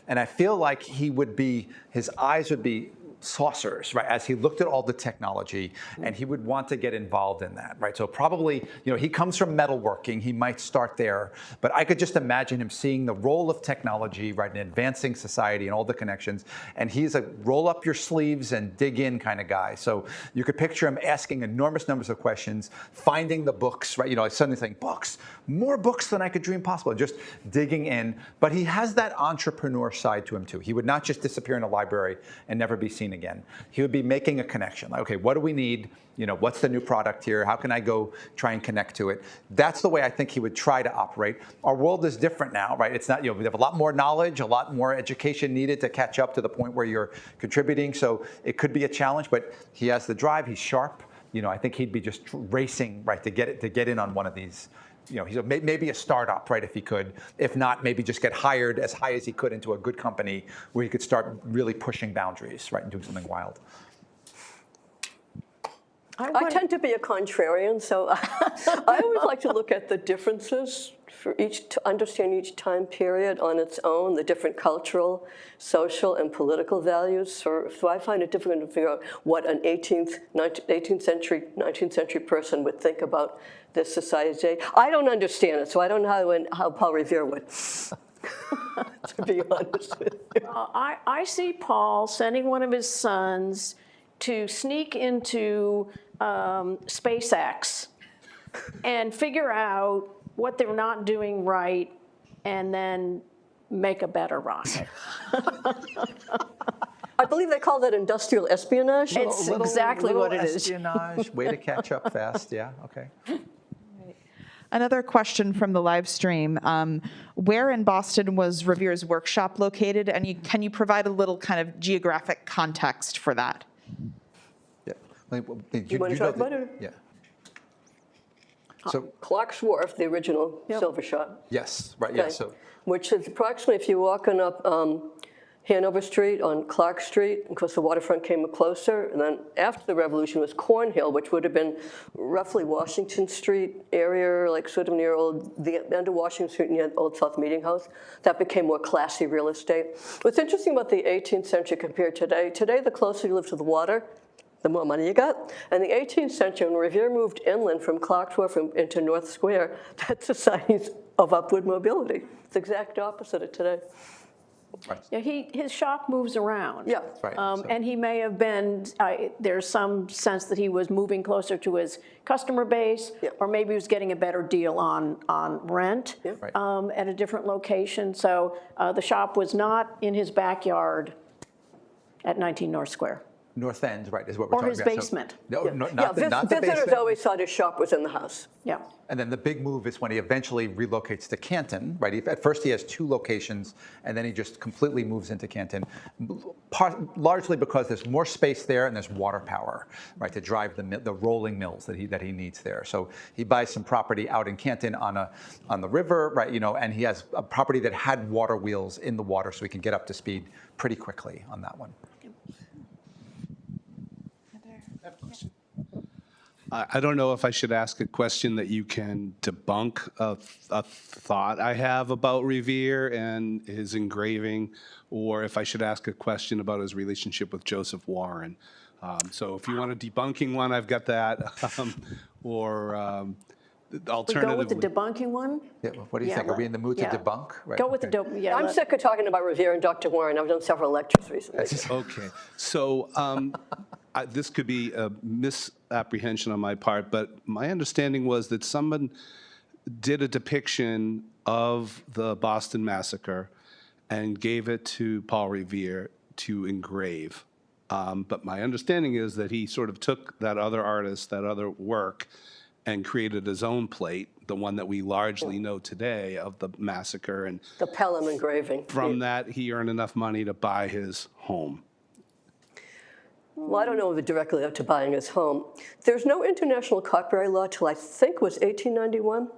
Speaker 4: And I feel like his eyes would be saucers, right, as he looked at all the technology, and he would want to get involved in that, right? So probably, he comes from metalworking, he might start there, but I could just imagine him seeing the role of technology, right, in advancing society and all the connections, and he's a roll up your sleeves and dig in kind of guy. So you could picture him asking enormous numbers of questions, finding the books, right, suddenly saying, books, more books than I could dream possible, just digging in. But he has that entrepreneur side to him too. He would not just disappear in a library and never be seen again. He would be making a connection. Like, okay, what do we need? What's the new product here? How can I go try and connect to it? That's the way I think he would try to operate. Our world is different now, right? It's not, we have a lot more knowledge, a lot more education needed to catch up to the point where you're contributing. So it could be a challenge, but he has the drive. He's sharp. I think he'd be just racing, right, to get in on one of these. He's maybe a startup, right, if he could. If not, maybe just get hired as high as he could into a good company where he could start really pushing boundaries, right, and doing something wild.
Speaker 3: I tend to be a contrarian, so I always like to look at the differences to understand each time period on its own, the different cultural, social, and political values. So I find it difficult to figure out what an 18th century, 19th century person would think about this society today. I don't understand it, so I don't know how Paul Revere would, to be honest with you.
Speaker 2: I see Paul sending one of his sons to sneak into SpaceX and figure out what they're not doing right and then make a better rocket.
Speaker 3: I believe they call that industrial espionage.
Speaker 2: It's exactly what it is.
Speaker 4: Espionage, way to catch up fast. Yeah, okay.
Speaker 1: Another question from the live stream. Where in Boston was Revere's workshop located? And can you provide a little kind of geographic context for that?
Speaker 4: Yeah.
Speaker 3: You want to talk about it?
Speaker 4: Yeah. So
Speaker 3: Clark's Wharf, the original silver shop.
Speaker 4: yes, right.
Speaker 3: Okay.
Speaker 4: Yeah. So
Speaker 3: Which is approximately, if you're walking up Hanover Street, on Clark Street. Of course, the waterfront came closer. And then after the Revolution was Cornhill, which would have been roughly Washington Street area, like sort of near the end of Washington Street near Old South Meeting House. That became more classy real estate. What's interesting about the 18th century compared to today, the closer you live to the water, the more money you got. And the 18th century, when Revere moved inland from Clark's Wharf into North Square, that's a sign of upward mobility. It's the exact opposite of today.
Speaker 4: Right.
Speaker 2: Yeah, his shop moves around.
Speaker 3: Yeah.
Speaker 4: Right.
Speaker 2: And he may have been, there's some sense that he was moving closer to his customer base,
Speaker 3: Yeah.
Speaker 2: or maybe he was getting a better deal on rent
Speaker 3: Yeah.
Speaker 4: Right.
Speaker 2: at a different location. So the shop was not in his backyard at 19 North Square.
Speaker 4: North End, right, is what we're
Speaker 2: Or
Speaker 4: talking
Speaker 2: his
Speaker 4: about.
Speaker 2: basement.
Speaker 4: So, no,
Speaker 3: Yeah,
Speaker 4: not the
Speaker 3: visitors
Speaker 4: basement.
Speaker 3: always thought his shop was in the house.
Speaker 2: Yeah.
Speaker 4: And then the big move is when he eventually relocates to Canton, right? At first he has 2 locations, and then he just completely moves into Canton, largely because there's more space there and there's water power, right, to drive the rolling mills that he needs there. So he buys some property out in Canton on the river, right, and he has a property that had water wheels in the water, so he can get up to speed pretty quickly on that one.
Speaker 9: I don't know if I should ask a question that you can debunk a thought I have about Revere and his engraving, or if I should ask a question about his relationship with Joseph Warren. So if you want a debunking one, I've got that. Or
Speaker 2: We
Speaker 9: alternatively.
Speaker 2: go with the debunking one?
Speaker 4: Yeah, what do you think? Are we in the mood to debunk? Right,
Speaker 2: Go with the yeah.
Speaker 3: I'm sick of talking about Revere and Dr. Warren. I've done several lectures recently.
Speaker 9: Okay, so this could be a misapprehension on my part, but my understanding was that someone did a depiction of the Boston Massacre and gave it to Paul Revere to engrave. But my understanding is that he sort of took that other artist, that other work, and created his own plate, the one that we largely know today of the massacre. And
Speaker 3: The Pelham engraving.
Speaker 9: from that, he earned enough money to buy his home.
Speaker 3: Well, I don't know if it directly up to buying his home. There's no international copyright law till I think was 1891.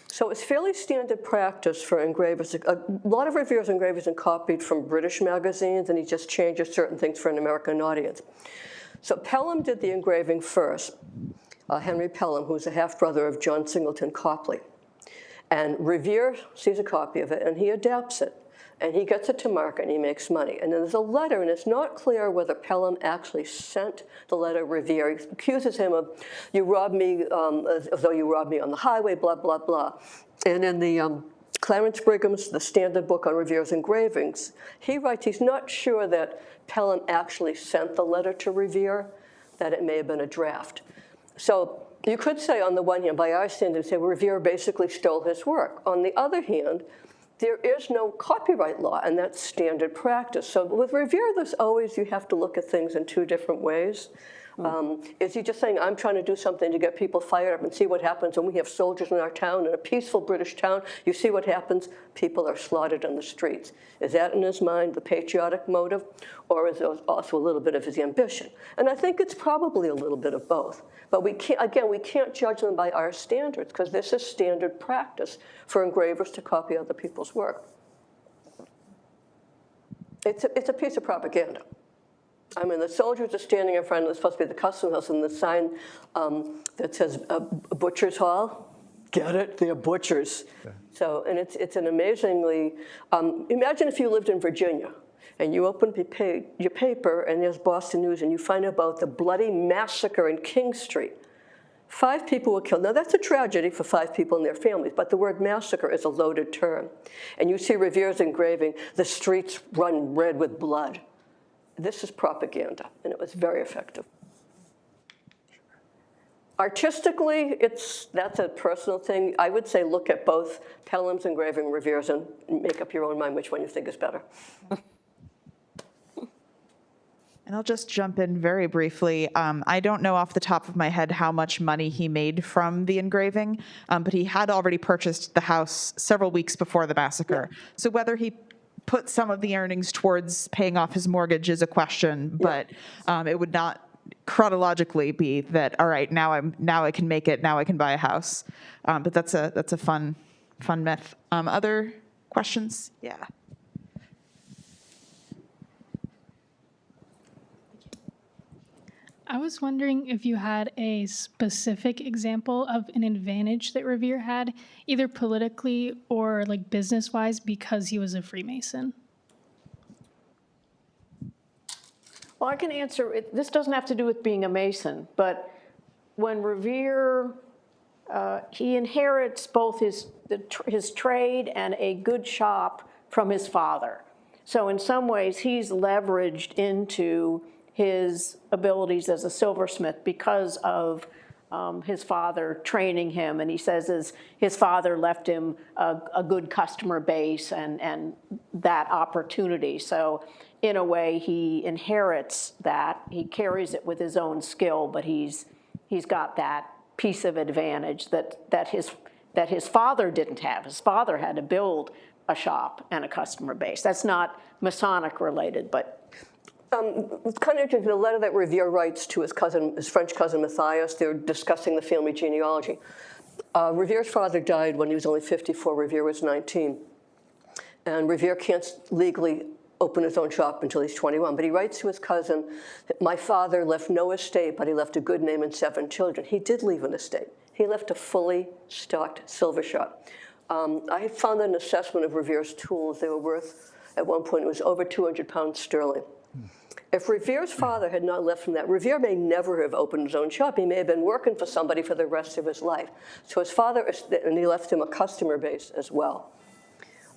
Speaker 3: So it's fairly standard practice for engravers. A lot of Revere's engravings are copied from British magazines, and he just changes certain things for an American audience. So Pelham did the engraving first, Henry Pelham, who's a half-brother of John Singleton Copley. And Revere sees a copy of it, and he adapts it. And he gets it to market, and he makes money. And then there's a letter, and it's not clear whether Pelham actually sent the letter to Revere. He accuses him of, you robbed me, as though you robbed me on the highway, blah, blah, blah. And in the Clarence Brigham's, the standard book on Revere's engravings, he writes he's not sure that Pelham actually sent the letter to Revere, that it may have been a draft. So you could say, on the one hand, by our standards, say Revere basically stole his work. On the other hand, there is no copyright law, and that's standard practice. So with Revere, there's always, you have to look at things in 2 different ways. Is he just saying, I'm trying to do something to get people fired up and see what happens when we have soldiers in our town, in a peaceful British town, you see what happens, people are slaughtered in the streets. Is that in his mind the patriotic motive, or is it also a little bit of his ambition? And I think it's probably a little bit of both. But we can't judge them by our standards, because this is standard practice for engravers to copy other people's work. It's a piece of propaganda. I mean, the soldiers are standing in front of, it's supposed to be the custom house, and the sign that says Butcher's Hall. Get it? They're butchers. Yeah. So, and it's an amazingly, imagine if you lived in Virginia, and you open your paper, and there's Boston News, and you find about the bloody massacre in King Street. 5 people were killed. Now, that's a tragedy for 5 people and their families, but the word massacre is a loaded term. And you see Revere's engraving, the streets run red with blood. This is propaganda, and it was very effective. Artistically, that's a personal thing. I would say look at both Pelham's engraving, Revere's, and make up your own mind which one you think is better.
Speaker 1: And I'll just jump in very briefly. I don't know off the top of my head how much money he made from the engraving, but he had already purchased the house several weeks before the massacre. Yeah. So whether he put some of the earnings towards paying off his mortgage is a question, but it would not chronologically be that, all right, now I can make it, now I can buy a house. But that's a fun myth. Other questions? Yeah.
Speaker 10: I was wondering if you had a specific example of an advantage that Revere had, either politically or like business-wise, because he was a Freemason.
Speaker 2: Well, I can answer it. This doesn't have to do with being a Mason, but when Revere, he inherits both his trade and a good shop from his father. So in some ways, he's leveraged into his abilities as a silversmith because of his father training him. And he says his father left him a good customer base and that opportunity. So in a way, he inherits that. He carries it with his own skill, but he's got that piece of advantage that his father didn't have. His father had to build a shop and a customer base. That's not Masonic related, but
Speaker 3: It's kind of interesting, the letter that Revere writes to his French cousin Matthias, they're discussing the family genealogy. Revere's father died when he was only 54, Revere was 19. And Revere can't legally open his own shop until he's 21. But he writes to his cousin that my father left no estate, but he left a good name and 7 children. He did leave an estate. He left a fully stocked silver shop. I found an assessment of Revere's tools. They were worth, at one point, it was over 200 pounds sterling. If Revere's father had not left him that, Revere may never have opened his own shop. He may have been working for somebody for the rest of his life. So his father, and he left him a customer base as well.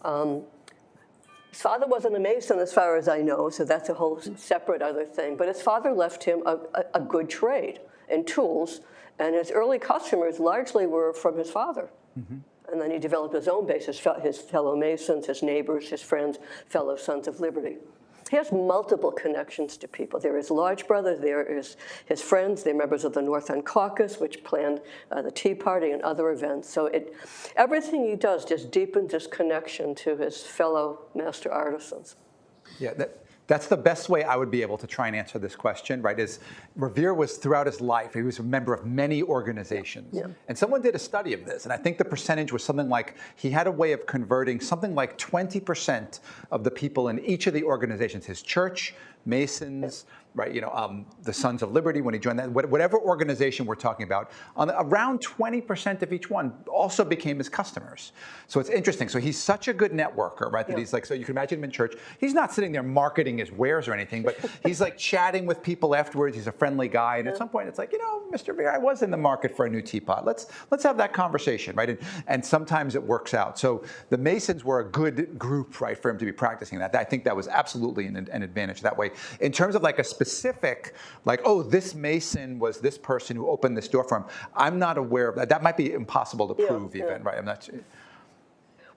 Speaker 3: His father wasn't a Mason as far as I know, so that's a whole separate other thing. But his father left him a good trade and tools, and his early customers largely were from his father. Mm-hmm. And then he developed his own base, his fellow Masons, his neighbors, his friends, fellow Sons of Liberty. He has multiple connections to people. There is Lodge Brothers, there is his friends, they're members of the North End Caucus, which planned the Tea Party and other events. So everything he does just deepens his connection to his fellow master artisans.
Speaker 4: Yeah, that's the best way I would be able to try and answer this question, right, is Revere was throughout his life, he was a member of many organizations. Yeah. And someone did a study of this, and I think the percentage was something like, he had a way of converting something like 20% of the people in each of the organizations, his church, Masons, right, the Sons of Liberty when he joined that, whatever organization we're talking about, around 20% of each one also became his customers. So it's interesting. So he's such a good networker, right, that he's like, so you can imagine him in church. He's not sitting there marketing his wares or anything, but he's like chatting with people afterwards. He's a friendly guy. And at some point it's like, Mr. Revere, I was in the market for a new teapot. Let's have that conversation, right? And sometimes it works out. So the Masons were a good group, right, for him to be practicing that. I think that was absolutely an advantage that way. In terms of like a specific, like, oh, this Mason was this person who opened this door for him, I'm not aware of that. That might be impossible to prove even, right? I'm not sure.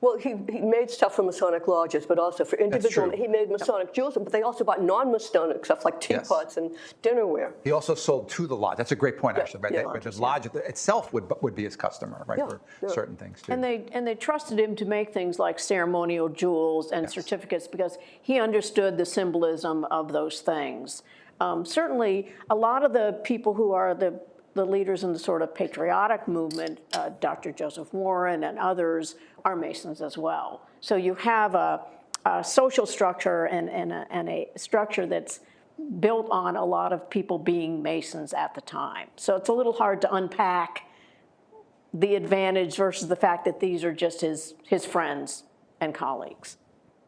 Speaker 3: Well, he made stuff for Masonic lodges, but also for individual. He made Masonic jewels, but they also bought non-Masonic stuff like teapots and dinnerware.
Speaker 4: He also sold to the lodge. That's a great point, actually. Right? The lodge itself would be his customer, right, for certain things too.
Speaker 2: And they trusted him to make things like ceremonial jewels and certificates because he understood the symbolism of those things. Certainly, a lot of the people who are the leaders in the sort of patriotic movement, Dr. Joseph Warren and others, are Masons as well. So you have a social structure and a structure that's built on a lot of people being Masons at the time. So it's a little hard to unpack the advantage versus the fact that these are just his friends and colleagues.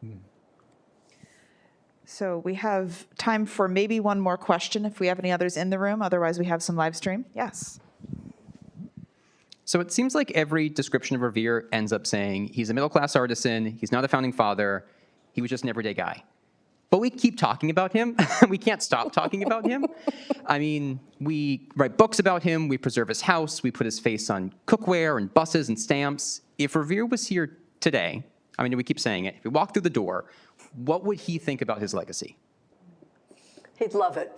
Speaker 2: Mm.
Speaker 1: So we have time for maybe one more question if we have any others in the room. Otherwise, we have some live stream. Yes.
Speaker 11: So it seems like every description of Revere ends up saying he's a middle-class artisan, he's not a founding father, he was just an everyday guy. But we keep talking about him. We can't stop talking about him. I mean, we write books about him, we preserve his house, we put his face on cookware and buses and stamps. If Revere was here today, I mean, we keep saying it, if he walked through the door, what would he think about his legacy?
Speaker 3: He'd love it.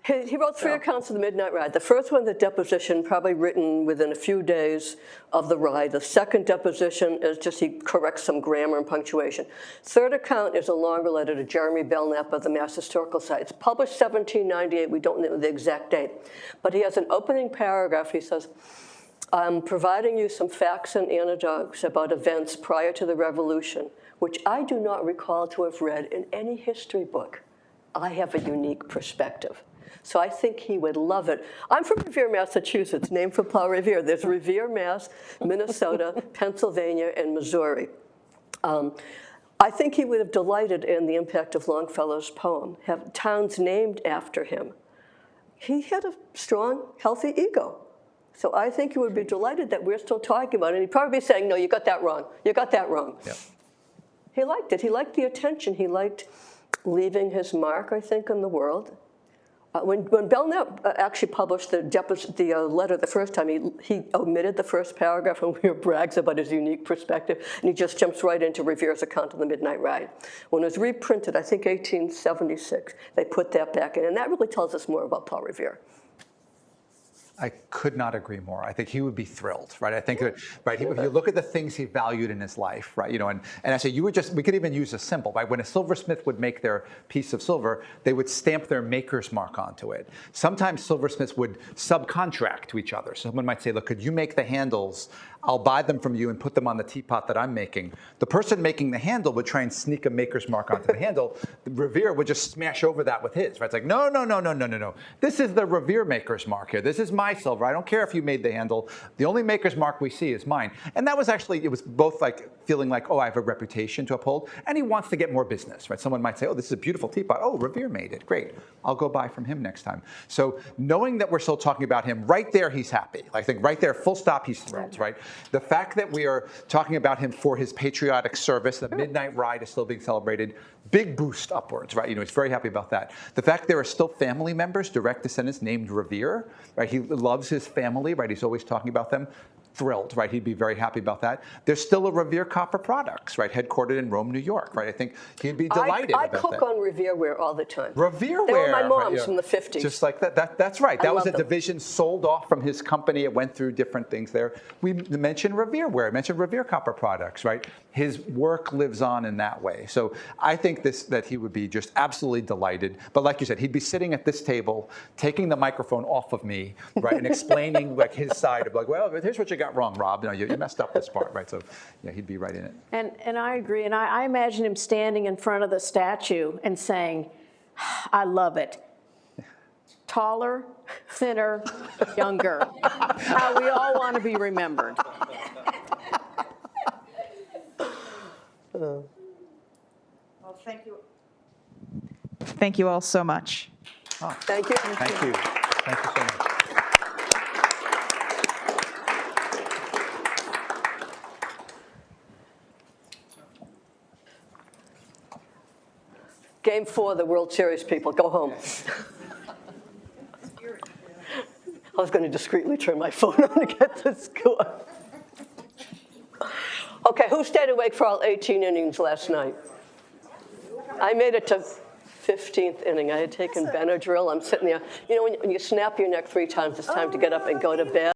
Speaker 3: He wrote 3 accounts of the Midnight Ride. The first one, the deposition, probably written within a few days of the ride. The second deposition is just he corrects some grammar and punctuation. Third account is a longer letter to Jeremy Belknap of the Mass Historical Site. It's published 1798. We don't know the exact date. But he has an opening paragraph. He says, I'm providing you some facts and anecdotes about events prior to the Revolution, which I do not recall to have read in any history book. I have a unique perspective. So I think he would love it. I'm from Revere, Massachusetts, named for Paul Revere. There's Revere, Mass., Minnesota, Pennsylvania, and Missouri. I think he would have delighted in the impact of Longfellow's poem, have towns named after him. He had a strong, healthy ego. So I think he would be delighted that we're still talking about it. And he'd probably be saying, no, you got that wrong. You got that wrong. Yep. He liked it. He liked the attention. He liked leaving his mark, I think, in the world. When Belknap actually published the letter the first time, he omitted the first paragraph and Revere brags about his unique perspective, and he just jumps right into Revere's account of the Midnight Ride. When it was reprinted, I think 1876, they put that back in, and that really tells us more about Paul Revere.
Speaker 4: I could not agree more. I think he would be thrilled, right? I think, right, if you look at the things he valued in his life, right, and I say we could even use a symbol, right? When a silversmith would make their piece of silver, they would stamp their maker's mark onto it. Sometimes silversmiths would subcontract to each other. So someone might say, look, could you make the handles? I'll buy them from you and put them on the teapot that I'm making. The person making the handle would try and sneak a maker's mark onto the handle. Revere would just smash over that with his, right? It's like, no. This is the Revere maker's mark here. This is my silver. I don't care if you made the handle. The only maker's mark we see is mine. And that was actually, it was both like feeling like, oh, I have a reputation to uphold, and he wants to get more business, right? Someone might say, oh, this is a beautiful teapot. Oh, Revere made it. Great. I'll go buy from him next time. So knowing that we're still talking about him, right there, he's happy. I think right there, full stop, he's thrilled, right? The fact that we are talking about him for his patriotic service, the Midnight Ride is still being celebrated, big boost upwards, right? He's very happy about that. The fact there are still family members, direct descendants named Revere, right? He loves his family, right? He's always talking about them. Thrilled, right? He'd be very happy about that. There's still a Revere Copper Products, right? Headquartered in Rome, New York, right? I think he'd be delighted about that.
Speaker 3: I cook on Revere ware all the time.
Speaker 4: Revere
Speaker 3: They
Speaker 4: ware.
Speaker 3: were my mom's
Speaker 4: right,
Speaker 3: from the 50s.
Speaker 4: Just like that. That's right. That was a
Speaker 3: them.
Speaker 4: division sold off from his company. It went through different things there. We mentioned Revere ware. I mentioned Revere Copper Products, right? His work lives on in that way. So I think that he would be just absolutely delighted. But like you said, he'd be sitting at this table, taking the microphone off of me, right, and explaining like his side of like, well, here's what you got wrong, Rob. You messed up this part, right? So yeah, he'd be right in it.
Speaker 2: And I agree. And I imagine him standing in front of the statue and saying, I love it. Taller, thinner, younger. How we all want to be remembered.
Speaker 1: Well, thank you. Thank you all so much.
Speaker 4: Oh,
Speaker 3: Thank you.
Speaker 4: thank you. Thank you so much.
Speaker 3: Game 4, the World Series people, go home. I was going to discreetly turn my phone on to get the score. Okay, who stayed awake for all 18 innings last night? I made it to 15th inning. I had taken Benadryl. I'm sitting there. You know, when you snap your neck 3 times, it's time to get up and go to bed.